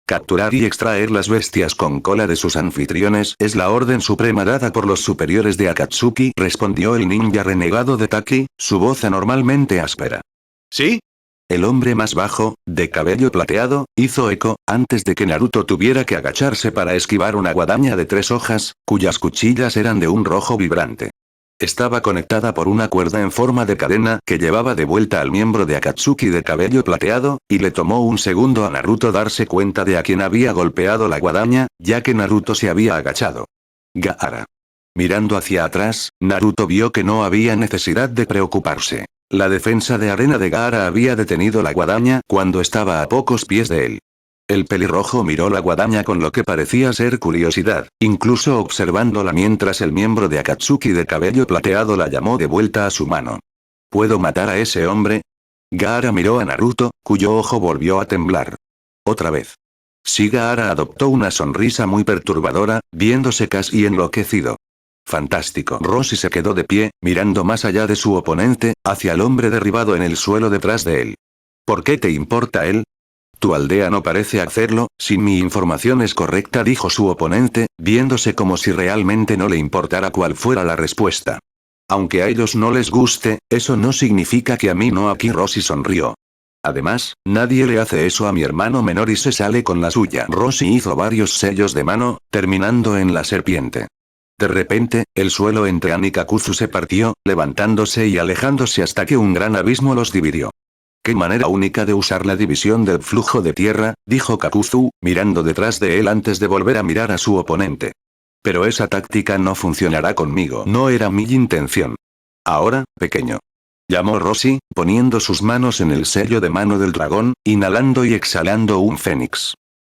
Capturar y extraer las bestias con cola de sus anfitriones es la orden suprema dada por los superiores de Akatsuki, respondió el ninja renegado de Taki, su voz anormalmente áspera. ¿Sí? El hombre más bajo, de cabello plateado, hizo eco, antes de que Naruto tuviera que agacharse para esquivar una guadaña de 3 hojas, cuyas cuchillas eran de un rojo vibrante. Estaba conectada por una cuerda en forma de cadena que llevaba de vuelta al miembro de Akatsuki de cabello plateado, y le tomó un segundo a Naruto darse cuenta de a quién había golpeado la guadaña, ya que Naruto se había agachado. Gaara. Mirando hacia atrás, Naruto vio que no había necesidad de preocuparse. La defensa de arena de Gaara había detenido la guadaña cuando estaba a pocos pies de él. El pelirrojo miró la guadaña con lo que parecía ser curiosidad, incluso observándola mientras el miembro de Akatsuki de cabello plateado la llamó de vuelta a su mano. ¿Puedo matar a ese hombre? Gaara miró a Naruto, cuyo ojo volvió a temblar. Otra vez. Sí, Gaara adoptó una sonrisa muy perturbadora, viéndose casi enloquecido. Fantástico. Roshi se quedó de pie, mirando más allá de su oponente, hacia el hombre derribado en el suelo detrás de él. ¿Por qué te importa él? Tu aldea no parece hacerlo, si mi información es correcta, dijo su oponente, viéndose como si realmente no le importara cuál fuera la respuesta. Aunque a ellos no les guste, eso no significa que a mí no. Aquí Roshi sonrió. Además, nadie le hace eso a mi hermano menor y se sale con la suya. Roshi hizo varios sellos de mano, terminando en la serpiente. De repente, el suelo entre An y Kakuzu se partió, levantándose y alejándose hasta que un gran abismo los dividió. «Qué manera única de usar la división del flujo de tierra», dijo Kakuzu, mirando detrás de él antes de volver a mirar a su oponente. «Pero esa táctica no funcionará conmigo. No era mi intención. Ahora, pequeño», llamó Roshi, poniendo sus manos en el sello de mano del dragón, inhalando y exhalando un fénix.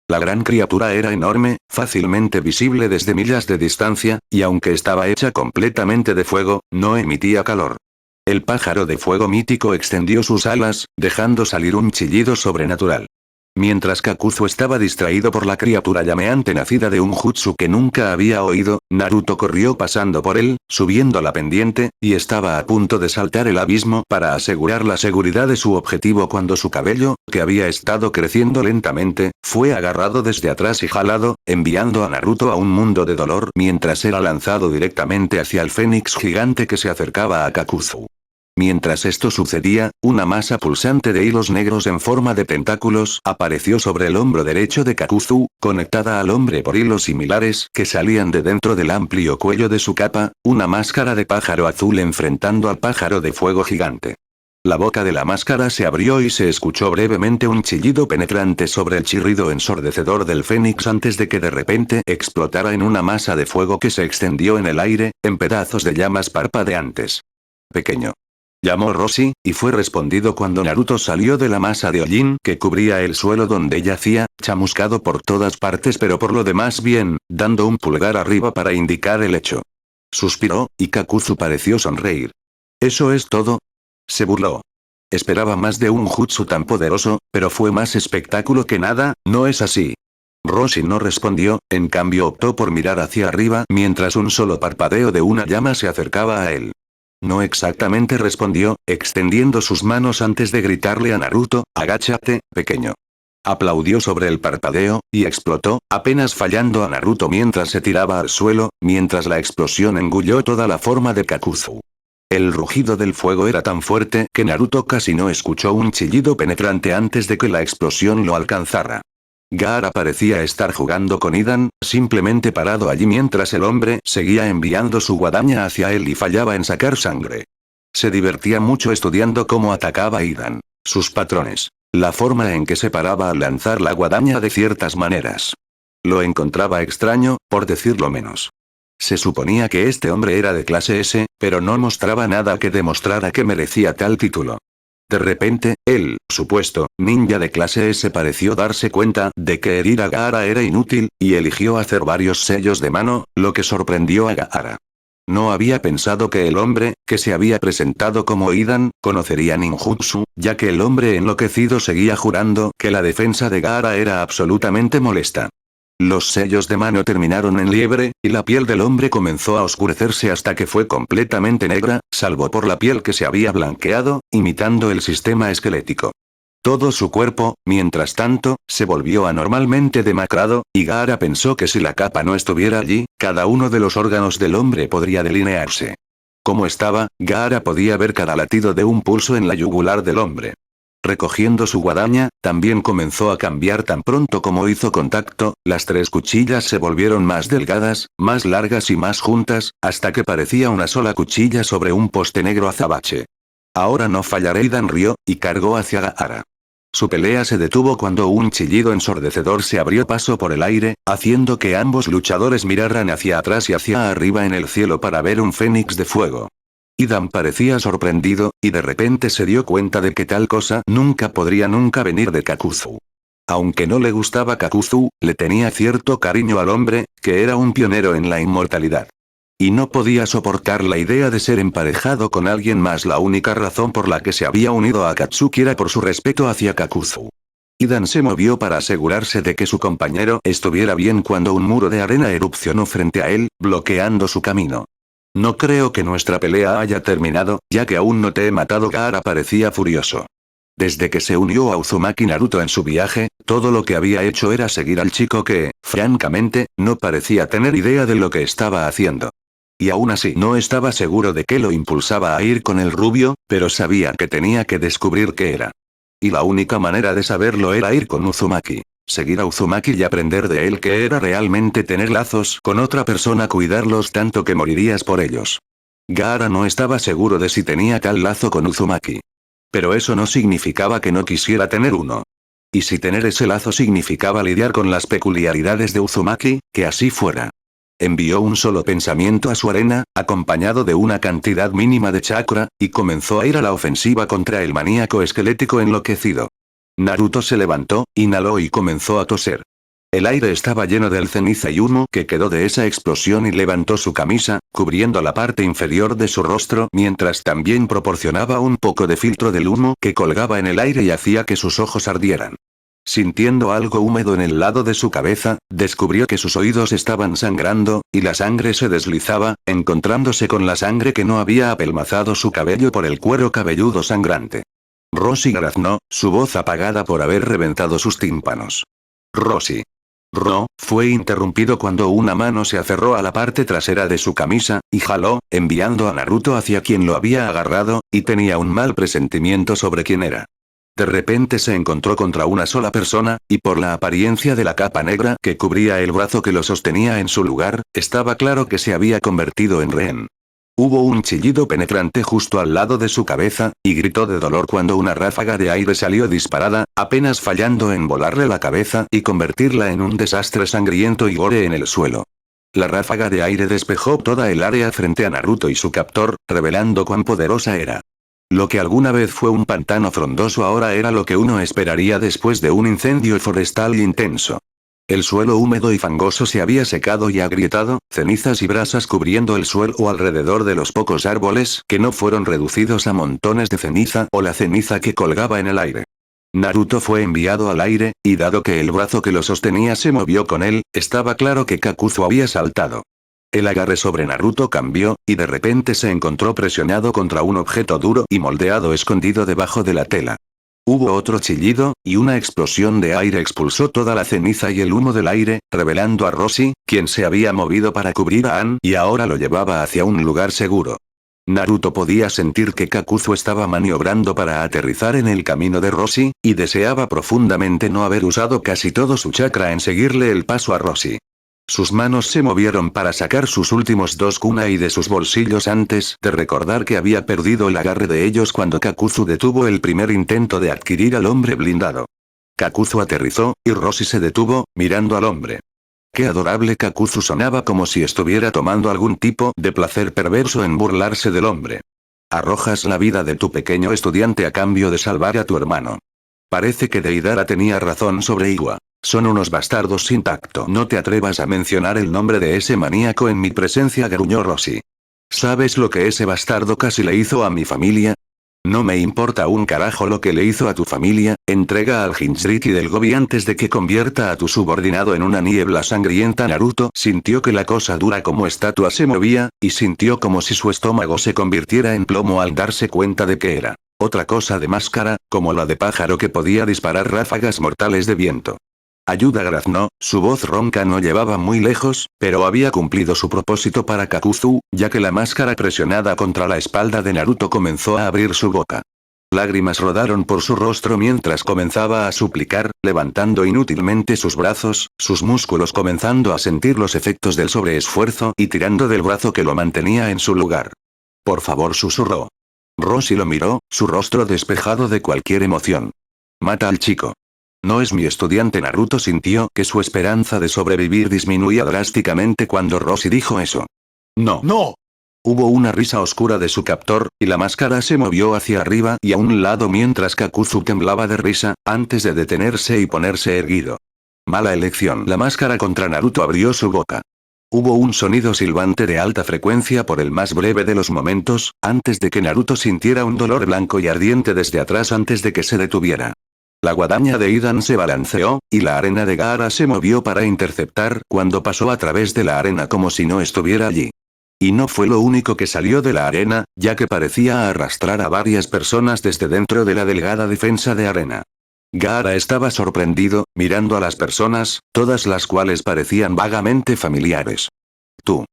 La gran criatura era enorme, fácilmente visible desde millas de distancia, y aunque estaba hecha completamente de fuego, no emitía calor. El pájaro de fuego mítico extendió sus alas, dejando salir un chillido sobrenatural. Mientras Kakuzu estaba distraído por la criatura llameante nacida de un jutsu que nunca había oído, Naruto corrió pasando por él, subiendo la pendiente, y estaba a punto de saltar el abismo para asegurar la seguridad de su objetivo cuando su cabello, que había estado creciendo lentamente, fue agarrado desde atrás y jalado, enviando a Naruto a un mundo de dolor mientras era lanzado directamente hacia el fénix gigante que se acercaba a Kakuzu. Mientras esto sucedía, una masa pulsante de hilos negros en forma de tentáculos apareció sobre el hombro derecho de Kakuzu, conectada al hombre por hilos similares que salían de dentro del amplio cuello de su capa, una máscara de pájaro azul enfrentando al pájaro de fuego gigante. La boca de la máscara se abrió y se escuchó brevemente un chillido penetrante sobre el chirrido ensordecedor del fénix antes de que de repente explotara en una masa de fuego que se extendió en el aire, en pedazos de llamas parpadeantes. «Pequeño», llamó Roshi, y fue respondido cuando Naruto salió de la masa de hollín que cubría el suelo donde yacía, chamuscado por todas partes pero por lo demás bien, dando un pulgar arriba para indicar el hecho. Suspiró, y Kakuzu pareció sonreír. «¿Eso es todo?», se burló. Esperaba más de un jutsu tan poderoso, pero fue más espectáculo que nada, ¿no es así? Roshi no respondió, en cambio optó por mirar hacia arriba mientras un solo parpadeo de una llama se acercaba a él. «No exactamente», respondió, extendiendo sus manos antes de gritarle a Naruto, «Agáchate, pequeño». Aplaudió sobre el parpadeo, y explotó, apenas fallando a Naruto mientras se tiraba al suelo, mientras la explosión engulló toda la forma de Kakuzu. El rugido del fuego era tan fuerte que Naruto casi no escuchó un chillido penetrante antes de que la explosión lo alcanzara. Gaara parecía estar jugando con Idan, simplemente parado allí mientras el hombre seguía enviando su guadaña hacia él y fallaba en sacar sangre. Se divertía mucho estudiando cómo atacaba Idan, sus patrones, la forma en que se paraba al lanzar la guadaña de ciertas maneras. Lo encontraba extraño, por decirlo menos. Se suponía que este hombre era de clase S, pero no mostraba nada que demostrara que merecía tal título. De repente, el supuesto ninja de clase S pareció darse cuenta de que herir a Gaara era inútil, y eligió hacer varios sellos de mano, lo que sorprendió a Gaara. No había pensado que el hombre, que se había presentado como Idan, conocería ninjutsu, ya que el hombre enloquecido seguía jurando que la defensa de Gaara era absolutamente molesta. Los sellos de mano terminaron en liebre, y la piel del hombre comenzó a oscurecerse hasta que fue completamente negra, salvo por la piel que se había blanqueado, imitando el sistema esquelético. Todo su cuerpo, mientras tanto, se volvió anormalmente demacrado, y Gaara pensó que si la capa no estuviera allí, cada uno de los órganos del hombre podría delinearse. Como estaba, Gaara podía ver cada latido de un pulso en la yugular del hombre. Recogiendo su guadaña, también comenzó a cambiar tan pronto como hizo contacto, las 3 cuchillas se volvieron más delgadas, más largas y más juntas, hasta que parecía una sola cuchilla sobre un poste negro azabache. Ahora no fallaré, Idan rió, y cargó hacia Gaara. Su pelea se detuvo cuando un chillido ensordecedor se abrió paso por el aire, haciendo que ambos luchadores miraran hacia atrás y hacia arriba en el cielo para ver un fénix de fuego. Idan parecía sorprendido, y de repente se dio cuenta de que tal cosa nunca podría venir de Kakuzu. Aunque no le gustaba Kakuzu, le tenía cierto cariño al hombre, que era un pionero en la inmortalidad. Y no podía soportar la idea de ser emparejado con alguien más. La única razón por la que se había unido a Akatsuki era por su respeto hacia Kakuzu. Idan se movió para asegurarse de que su compañero estuviera bien cuando un muro de arena erupcionó frente a él, bloqueando su camino. No creo que nuestra pelea haya terminado, ya que aún no te he matado. Gaara parecía furioso. Desde que se unió a Uzumaki Naruto en su viaje, todo lo que había hecho era seguir al chico que, francamente, no parecía tener idea de lo que estaba haciendo. Y aún así no estaba seguro de qué lo impulsaba a ir con el rubio, pero sabía que tenía que descubrir qué era. Y la única manera de saberlo era ir con Uzumaki. Seguir a Uzumaki y aprender de él qué era realmente tener lazos con otra persona, cuidarlos tanto que morirías por ellos. Gaara no estaba seguro de si tenía tal lazo con Uzumaki. Pero eso no significaba que no quisiera tener uno. Y si tener ese lazo significaba lidiar con las peculiaridades de Uzumaki, que así fuera. Envió un solo pensamiento a su arena, acompañado de una cantidad mínima de chakra, y comenzó a ir a la ofensiva contra el maníaco esquelético enloquecido. Naruto se levantó, inhaló y comenzó a toser. El aire estaba lleno del ceniza y humo que quedó de esa explosión, y levantó su camisa, cubriendo la parte inferior de su rostro, mientras también proporcionaba un poco de filtro del humo que colgaba en el aire y hacía que sus ojos ardieran. Sintiendo algo húmedo en el lado de su cabeza, descubrió que sus oídos estaban sangrando, y la sangre se deslizaba, encontrándose con la sangre que no había apelmazado su cabello por el cuero cabelludo sangrante. Roshi graznó, su voz apagada por haber reventado sus tímpanos. Roshi. Fue interrumpido cuando una mano se aferró a la parte trasera de su camisa, y jaló, enviando a Naruto hacia quien lo había agarrado, y tenía un mal presentimiento sobre quién era. De repente se encontró contra una sola persona, y por la apariencia de la capa negra que cubría el brazo que lo sostenía en su lugar, estaba claro que se había convertido en rehén. Hubo un chillido penetrante justo al lado de su cabeza, y gritó de dolor cuando una ráfaga de aire salió disparada, apenas fallando en volarle la cabeza y convertirla en un desastre sangriento y gore en el suelo. La ráfaga de aire despejó toda el área frente a Naruto y su captor, revelando cuán poderosa era. Lo que alguna vez fue un pantano frondoso ahora era lo que uno esperaría después de un incendio forestal intenso. El suelo húmedo y fangoso se había secado y agrietado, cenizas y brasas cubriendo el suelo alrededor de los pocos árboles que no fueron reducidos a montones de ceniza o la ceniza que colgaba en el aire. Naruto fue enviado al aire, y dado que el brazo que lo sostenía se movió con él, estaba claro que Kakuzu había saltado. El agarre sobre Naruto cambió, y de repente se encontró presionado contra un objeto duro y moldeado escondido debajo de la tela. Hubo otro chillido, y una explosión de aire expulsó toda la ceniza y el humo del aire, revelando a Roshi, quien se había movido para cubrir a Ann y ahora lo llevaba hacia un lugar seguro. Naruto podía sentir que Kakuzu estaba maniobrando para aterrizar en el camino de Roshi, y deseaba profundamente no haber usado casi todo su chakra en seguirle el paso a Roshi. Sus manos se movieron para sacar sus últimos 2 kunai de sus bolsillos antes de recordar que había perdido el agarre de ellos cuando Kakuzu detuvo el primer intento de adquirir al hombre blindado. Kakuzu aterrizó, y Roshi se detuvo, mirando al hombre. Qué adorable. Kakuzu sonaba como si estuviera tomando algún tipo de placer perverso en burlarse del hombre. Arrojas la vida de tu pequeño estudiante a cambio de salvar a tu hermano. Parece que Deidara tenía razón sobre Iwa. Son unos bastardos sin tacto. No te atrevas a mencionar el nombre de ese maníaco en mi presencia, gruñó Rosie. ¿Sabes lo que ese bastardo casi le hizo a mi familia? No me importa un carajo lo que le hizo a tu familia, entrega al Jinchuriki del Gobi antes de que convierta a tu subordinado en una niebla sangrienta. Naruto sintió que la cosa dura como estatua se movía, y sintió como si su estómago se convirtiera en plomo al darse cuenta de que era otra cosa de máscara, como la de pájaro que podía disparar ráfagas mortales de viento. Ayuda, graznó, su voz ronca no llevaba muy lejos, pero había cumplido su propósito para Kakuzu, ya que la máscara presionada contra la espalda de Naruto comenzó a abrir su boca. Lágrimas rodaron por su rostro mientras comenzaba a suplicar, levantando inútilmente sus brazos, sus músculos comenzando a sentir los efectos del sobreesfuerzo y tirando del brazo que lo mantenía en su lugar. Por favor, susurró. Rosie lo miró, su rostro despejado de cualquier emoción. Mata al chico. No es mi estudiante. Naruto sintió que su esperanza de sobrevivir disminuía drásticamente cuando Rosie dijo eso. No. ¡No! Hubo una risa oscura de su captor, y la máscara se movió hacia arriba y a un lado mientras Kakuzu temblaba de risa, antes de detenerse y ponerse erguido. Mala elección. La máscara contra Naruto abrió su boca. Hubo un sonido silbante de alta frecuencia por el más breve de los momentos, antes de que Naruto sintiera un dolor blanco y ardiente desde atrás antes de que se detuviera. La guadaña de Idan se balanceó, y la arena de Gaara se movió para interceptar cuando pasó a través de la arena como si no estuviera allí. Y no fue lo único que salió de la arena, ya que parecía arrastrar a varias personas desde dentro de la delgada defensa de arena. Gaara estaba sorprendido, mirando a las personas, todas las cuales parecían vagamente familiares. «Tú»,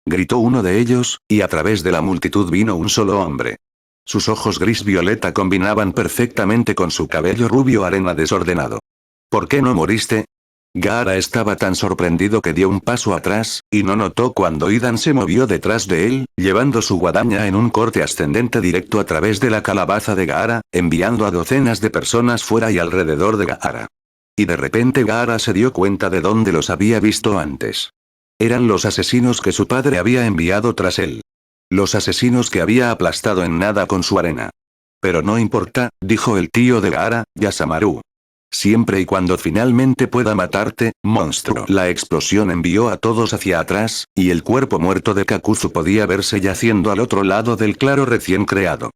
gritó uno de ellos, y a través de la multitud vino un solo hombre. Sus ojos gris-violeta combinaban perfectamente con su cabello rubio arena desordenado. «¿Por qué no moriste?» Gaara estaba tan sorprendido que dio un paso atrás, y no notó cuando Idan se movió detrás de él, llevando su guadaña en un corte ascendente directo a través de la calabaza de Gaara, enviando a docenas de personas fuera y alrededor de Gaara. Y de repente Gaara se dio cuenta de dónde los había visto antes. Eran los asesinos que su padre había enviado tras él. Los asesinos que había aplastado en nada con su arena. Pero no importa, dijo el tío de Gaara, Yasamaru. Siempre y cuando finalmente pueda matarte, monstruo. La explosión envió a todos hacia atrás, y el cuerpo muerto de Kakuzu podía verse yaciendo al otro lado del claro recién creado.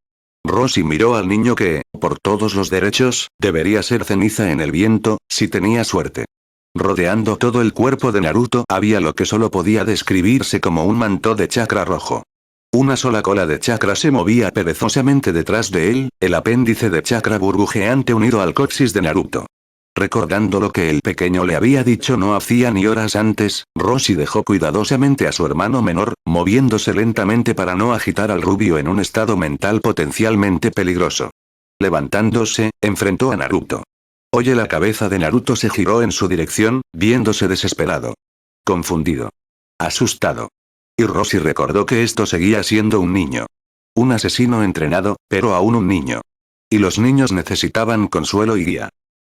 Rosie miró al niño que, por todos los derechos, debería ser ceniza en el viento, si tenía suerte. Rodeando todo el cuerpo de Naruto había lo que solo podía describirse como un manto de chakra rojo. Una sola cola de chakra se movía perezosamente detrás de él, el apéndice de chakra burbujeante unido al coxis de Naruto. Recordando lo que el pequeño le había dicho no hacía ni horas antes, Rosie dejó cuidadosamente a su hermano menor, moviéndose lentamente para no agitar al rubio en un estado mental potencialmente peligroso. Levantándose, enfrentó a Naruto. Oye, la cabeza de Naruto se giró en su dirección, viéndose desesperado. Confundido. Asustado. Y Rosie recordó que esto seguía siendo un niño. Un asesino entrenado, pero aún un niño. Y los niños necesitaban consuelo y guía.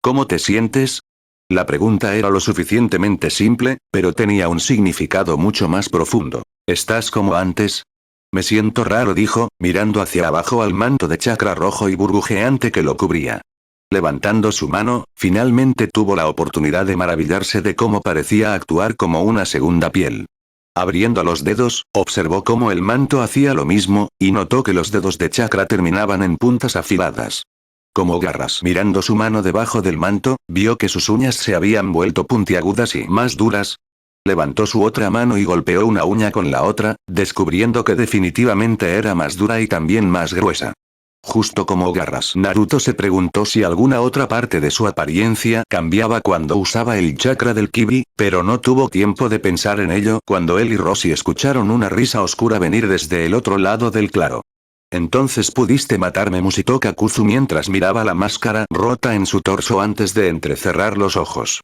¿Cómo te sientes? La pregunta era lo suficientemente simple, pero tenía un significado mucho más profundo. ¿Estás como antes? Me siento raro, dijo, mirando hacia abajo al manto de chakra rojo y burbujeante que lo cubría. Levantando su mano, finalmente tuvo la oportunidad de maravillarse de cómo parecía actuar como una segunda piel. Abriendo los dedos, observó cómo el manto hacía lo mismo, y notó que los dedos de chakra terminaban en puntas afiladas. Como garras. Mirando su mano debajo del manto, vio que sus uñas se habían vuelto puntiagudas y más duras. Levantó su otra mano y golpeó una uña con la otra, descubriendo que definitivamente era más dura y también más gruesa. Justo como garras. Naruto se preguntó si alguna otra parte de su apariencia cambiaba cuando usaba el chakra del Kyuubi, pero no tuvo tiempo de pensar en ello cuando él y Rosie escucharon una risa oscura venir desde el otro lado del claro. Entonces pudiste matarme, musitó Kakuzu mientras miraba la máscara rota en su torso antes de entrecerrar los ojos.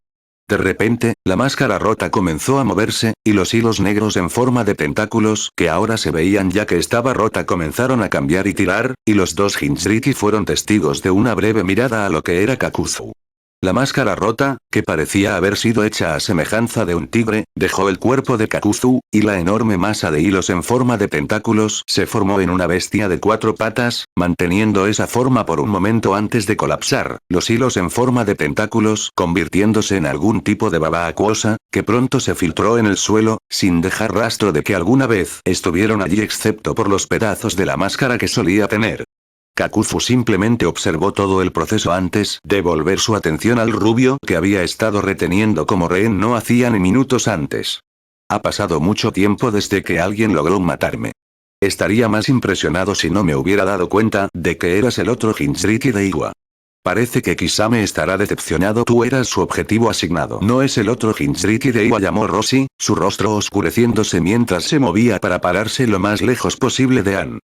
De repente, la máscara rota comenzó a moverse, y los hilos negros en forma de tentáculos que ahora se veían ya que estaba rota comenzaron a cambiar y tirar, y los dos Jinchuriki fueron testigos de una breve mirada a lo que era Kakuzu. La máscara rota, que parecía haber sido hecha a semejanza de un tigre, dejó el cuerpo de Kakuzu, y la enorme masa de hilos en forma de tentáculos se formó en una bestia de 4 patas, manteniendo esa forma por un momento antes de colapsar, los hilos en forma de tentáculos convirtiéndose en algún tipo de baba acuosa, que pronto se filtró en el suelo, sin dejar rastro de que alguna vez estuvieron allí excepto por los pedazos de la máscara que solía tener. Kakuzu simplemente observó todo el proceso antes de volver su atención al rubio que había estado reteniendo como rehén no hacía ni minutos antes. Ha pasado mucho tiempo desde que alguien logró matarme. Estaría más impresionado si no me hubiera dado cuenta de que eras el otro Jinchuriki de Iwa. Parece que Kisame estará decepcionado. Tú eras su objetivo asignado. No es el otro Jinchuriki de Iwa, llamó Roshi, su rostro oscureciéndose mientras se movía para pararse lo más lejos posible de Ann.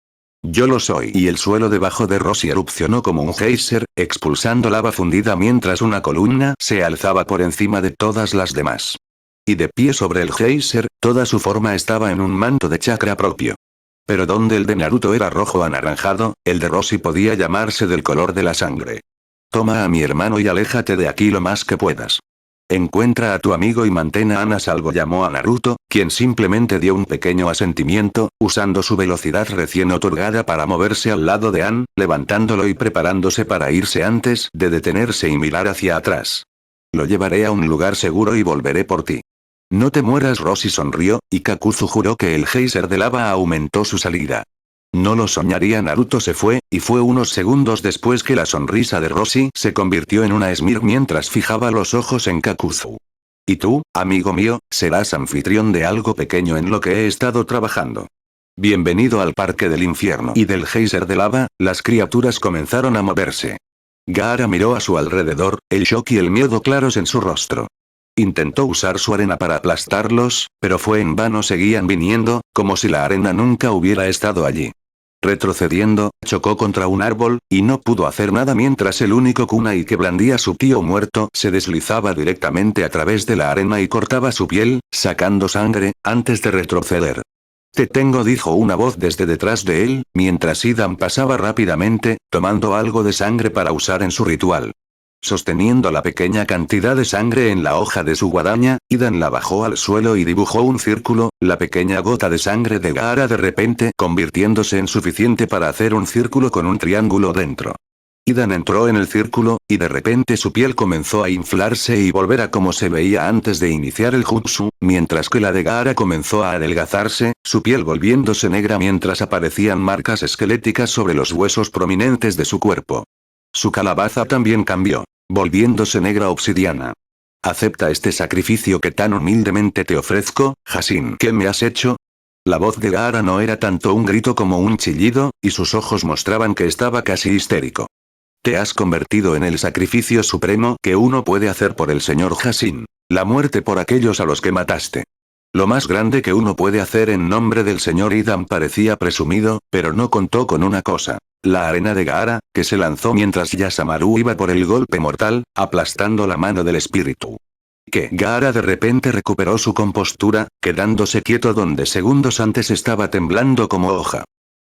Yo lo soy. Y el suelo debajo de Roshi erupcionó como un geyser, expulsando lava fundida mientras una columna se alzaba por encima de todas las demás. Y de pie sobre el geyser, toda su forma estaba en un manto de chakra propio. Pero donde el de Naruto era rojo anaranjado, el de Roshi podía llamarse del color de la sangre. Toma a mi hermano y aléjate de aquí lo más que puedas. Encuentra a tu amigo y mantén a Ann a salvo, llamó a Naruto, quien simplemente dio un pequeño asentimiento, usando su velocidad recién otorgada para moverse al lado de Ann, levantándolo y preparándose para irse antes de detenerse y mirar hacia atrás. Lo llevaré a un lugar seguro y volveré por ti. No te mueras. Roshi sonrió, y Kakuzu juró que el geyser de lava aumentó su salida. No lo soñaría. Naruto se fue, y fue unos segundos después que la sonrisa de Roshi se convirtió en una esmir mientras fijaba los ojos en Kakuzu. Y tú, amigo mío, serás anfitrión de algo pequeño en lo que he estado trabajando. Bienvenido al parque del infierno. Y del geyser de lava, las criaturas comenzaron a moverse. Gaara miró a su alrededor, el shock y el miedo claros en su rostro. Intentó usar su arena para aplastarlos, pero fue en vano. Seguían viniendo, como si la arena nunca hubiera estado allí. Retrocediendo, chocó contra un árbol, y no pudo hacer nada mientras el único kunai que blandía su tío muerto se deslizaba directamente a través de la arena y cortaba su piel, sacando sangre, antes de retroceder. Te tengo, dijo una voz desde detrás de él, mientras Idan pasaba rápidamente, tomando algo de sangre para usar en su ritual. Sosteniendo la pequeña cantidad de sangre en la hoja de su guadaña, Idan la bajó al suelo y dibujó un círculo, la pequeña gota de sangre de Gaara de repente convirtiéndose en suficiente para hacer un círculo con un triángulo dentro. Idan entró en el círculo, y de repente su piel comenzó a inflarse y volver a como se veía antes de iniciar el jutsu, mientras que la de Gaara comenzó a adelgazarse, su piel volviéndose negra mientras aparecían marcas esqueléticas sobre los huesos prominentes de su cuerpo. Su calabaza también cambió, volviéndose negra obsidiana. Acepta este sacrificio que tan humildemente te ofrezco, Hasin. ¿Qué me has hecho? La voz de Gaara no era tanto un grito como un chillido, y sus ojos mostraban que estaba casi histérico. Te has convertido en el sacrificio supremo que uno puede hacer por el señor Hasin. La muerte por aquellos a los que mataste. Lo más grande que uno puede hacer en nombre del señor Idan. Parecía presumido, pero no contó con una cosa. La arena de Gaara, que se lanzó mientras Yasamaru iba por el golpe mortal, aplastando la mano del espíritu. Que Gaara de repente recuperó su compostura, quedándose quieto donde segundos antes estaba temblando como hoja.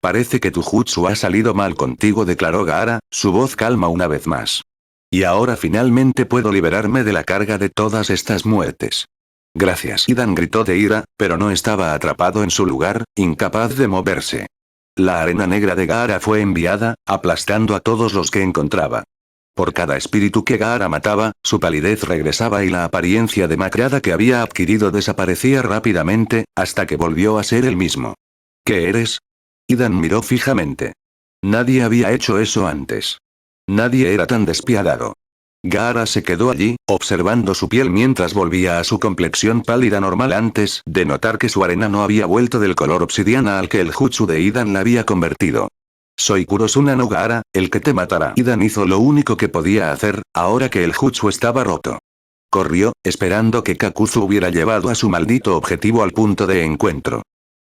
Parece que tu jutsu ha salido mal contigo, declaró Gaara, su voz calma una vez más. Y ahora finalmente puedo liberarme de la carga de todas estas muertes. Gracias. Idan gritó de ira, pero no estaba atrapado en su lugar, incapaz de moverse. La arena negra de Gaara fue enviada, aplastando a todos los que encontraba. Por cada espíritu que Gaara mataba, su palidez regresaba y la apariencia demacrada que había adquirido desaparecía rápidamente, hasta que volvió a ser el mismo. ¿Qué eres? Idan miró fijamente. Nadie había hecho eso antes. Nadie era tan despiadado. Gaara se quedó allí, observando su piel mientras volvía a su complexión pálida normal antes de notar que su arena no había vuelto del color obsidiana al que el jutsu de Idan la había convertido. Soy Kurosuna no Gaara, el que te matará. Idan hizo lo único que podía hacer, ahora que el jutsu estaba roto. Corrió, esperando que Kakuzu hubiera llevado a su maldito objetivo al punto de encuentro.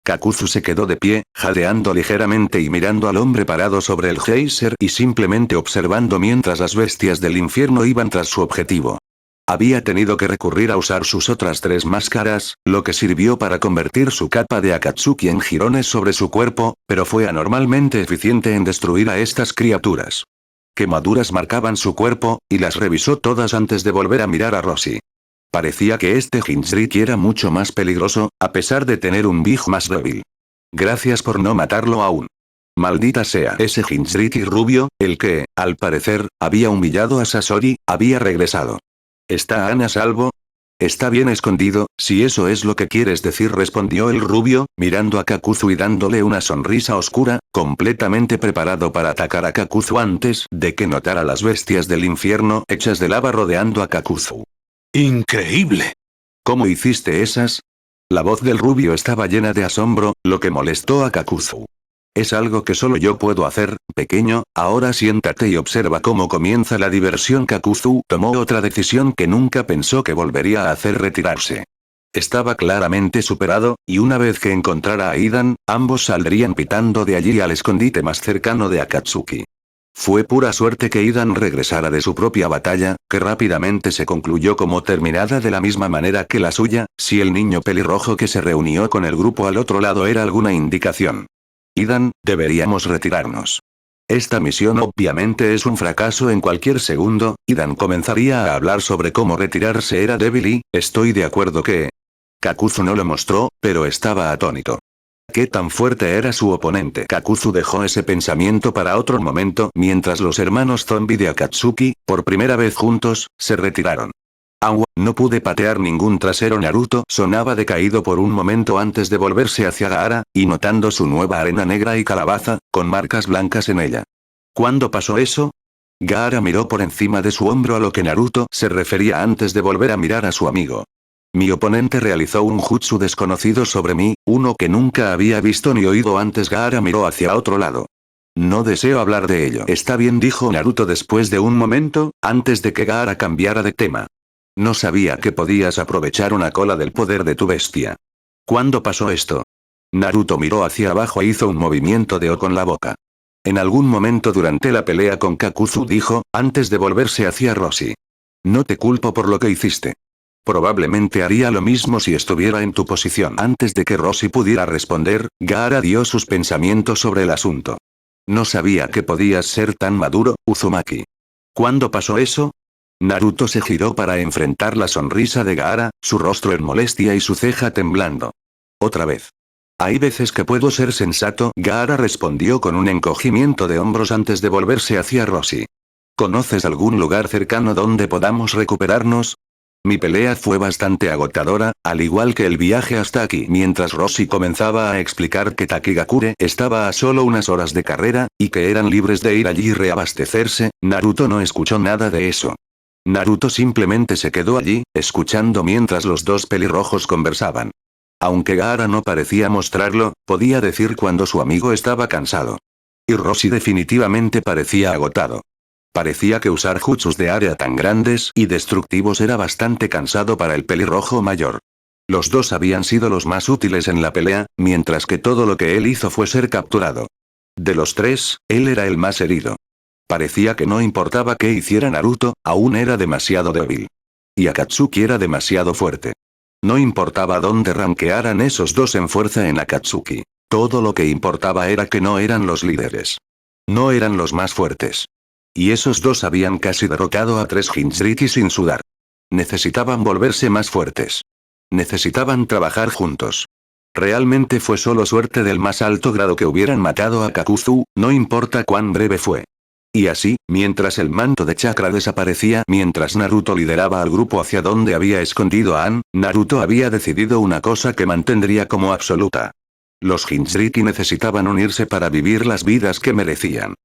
Kakuzu se quedó de pie, jadeando ligeramente y mirando al hombre parado sobre el geyser y simplemente observando mientras las bestias del infierno iban tras su objetivo. Había tenido que recurrir a usar sus otras 3 máscaras, lo que sirvió para convertir su capa de Akatsuki en jirones sobre su cuerpo, pero fue anormalmente eficiente en destruir a estas criaturas. Quemaduras marcaban su cuerpo, y las revisó todas antes de volver a mirar a Roshi. Parecía que este Jinchuriki era mucho más peligroso, a pesar de tener un Big más débil. Gracias por no matarlo aún. Maldita sea ese Jinchuriki rubio, el que, al parecer, había humillado a Sasori, había regresado. ¿Está Ann a salvo? Está bien escondido, si eso es lo que quieres decir, respondió el rubio, mirando a Kakuzu y dándole una sonrisa oscura, completamente preparado para atacar a Kakuzu antes de que notara las bestias del infierno hechas de lava rodeando a Kakuzu. ¡Increíble! ¿Cómo hiciste esas? La voz del rubio estaba llena de asombro, lo que molestó a Kakuzu. Es algo que solo yo puedo hacer, pequeño, ahora siéntate y observa cómo comienza la diversión. Kakuzu tomó otra decisión que nunca pensó que volvería a hacer: retirarse. Estaba claramente superado, y una vez que encontrara a Idan, ambos saldrían pitando de allí al escondite más cercano de Akatsuki. Fue pura suerte que Idan regresara de su propia batalla, que rápidamente se concluyó como terminada de la misma manera que la suya, si el niño pelirrojo que se reunió con el grupo al otro lado era alguna indicación. Idan, deberíamos retirarnos. Esta misión obviamente es un fracaso en cualquier segundo. Idan comenzaría a hablar sobre cómo retirarse era débil y, estoy de acuerdo que... Kakuzu no lo mostró, pero estaba atónito. ¿Qué tan fuerte era su oponente? Kakuzu dejó ese pensamiento para otro momento mientras los hermanos zombie de Akatsuki, por primera vez juntos, se retiraron. Agua, no pude patear ningún trasero. Naruto sonaba decaído por un momento antes de volverse hacia Gaara, y notando su nueva arena negra y calabaza, con marcas blancas en ella. ¿Cuándo pasó eso? Gaara miró por encima de su hombro a lo que Naruto se refería antes de volver a mirar a su amigo. Mi oponente realizó un jutsu desconocido sobre mí, uno que nunca había visto ni oído antes. Gaara miró hacia otro lado. No deseo hablar de ello. Está bien, dijo Naruto después de un momento, antes de que Gaara cambiara de tema. No sabía que podías aprovechar una cola del poder de tu bestia. ¿Cuándo pasó esto? Naruto miró hacia abajo e hizo un movimiento de O con la boca. En algún momento durante la pelea con Kakuzu, dijo, antes de volverse hacia Roshi. No te culpo por lo que hiciste. Probablemente haría lo mismo si estuviera en tu posición. Antes de que Roshi pudiera responder, Gaara dio sus pensamientos sobre el asunto. No sabía que podías ser tan maduro, Uzumaki. ¿Cuándo pasó eso? Naruto se giró para enfrentar la sonrisa de Gaara, su rostro en molestia y su ceja temblando. Otra vez. Hay veces que puedo ser sensato, Gaara respondió con un encogimiento de hombros antes de volverse hacia Roshi. ¿Conoces algún lugar cercano donde podamos recuperarnos? Mi pelea fue bastante agotadora, al igual que el viaje hasta aquí. Mientras Roshi comenzaba a explicar que Takigakure estaba a solo unas horas de carrera, y que eran libres de ir allí y reabastecerse, Naruto no escuchó nada de eso. Naruto simplemente se quedó allí, escuchando mientras los dos pelirrojos conversaban. Aunque Gaara no parecía mostrarlo, podía decir cuando su amigo estaba cansado. Y Roshi definitivamente parecía agotado. Parecía que usar jutsus de área tan grandes y destructivos era bastante cansado para el pelirrojo mayor. Los dos habían sido los más útiles en la pelea, mientras que todo lo que él hizo fue ser capturado. De los tres, él era el más herido. Parecía que no importaba qué hiciera Naruto, aún era demasiado débil. Y Akatsuki era demasiado fuerte. No importaba dónde rankearan esos dos en fuerza en Akatsuki. Todo lo que importaba era que no eran los líderes. No eran los más fuertes. Y esos dos habían casi derrotado a 3 Jinchuriki sin sudar. Necesitaban volverse más fuertes. Necesitaban trabajar juntos. Realmente fue solo suerte del más alto grado que hubieran matado a Kakuzu, no importa cuán breve fue. Y así, mientras el manto de chakra desaparecía, mientras Naruto lideraba al grupo hacia donde había escondido a Ann, Naruto había decidido una cosa que mantendría como absoluta. Los Jinchuriki necesitaban unirse para vivir las vidas que merecían.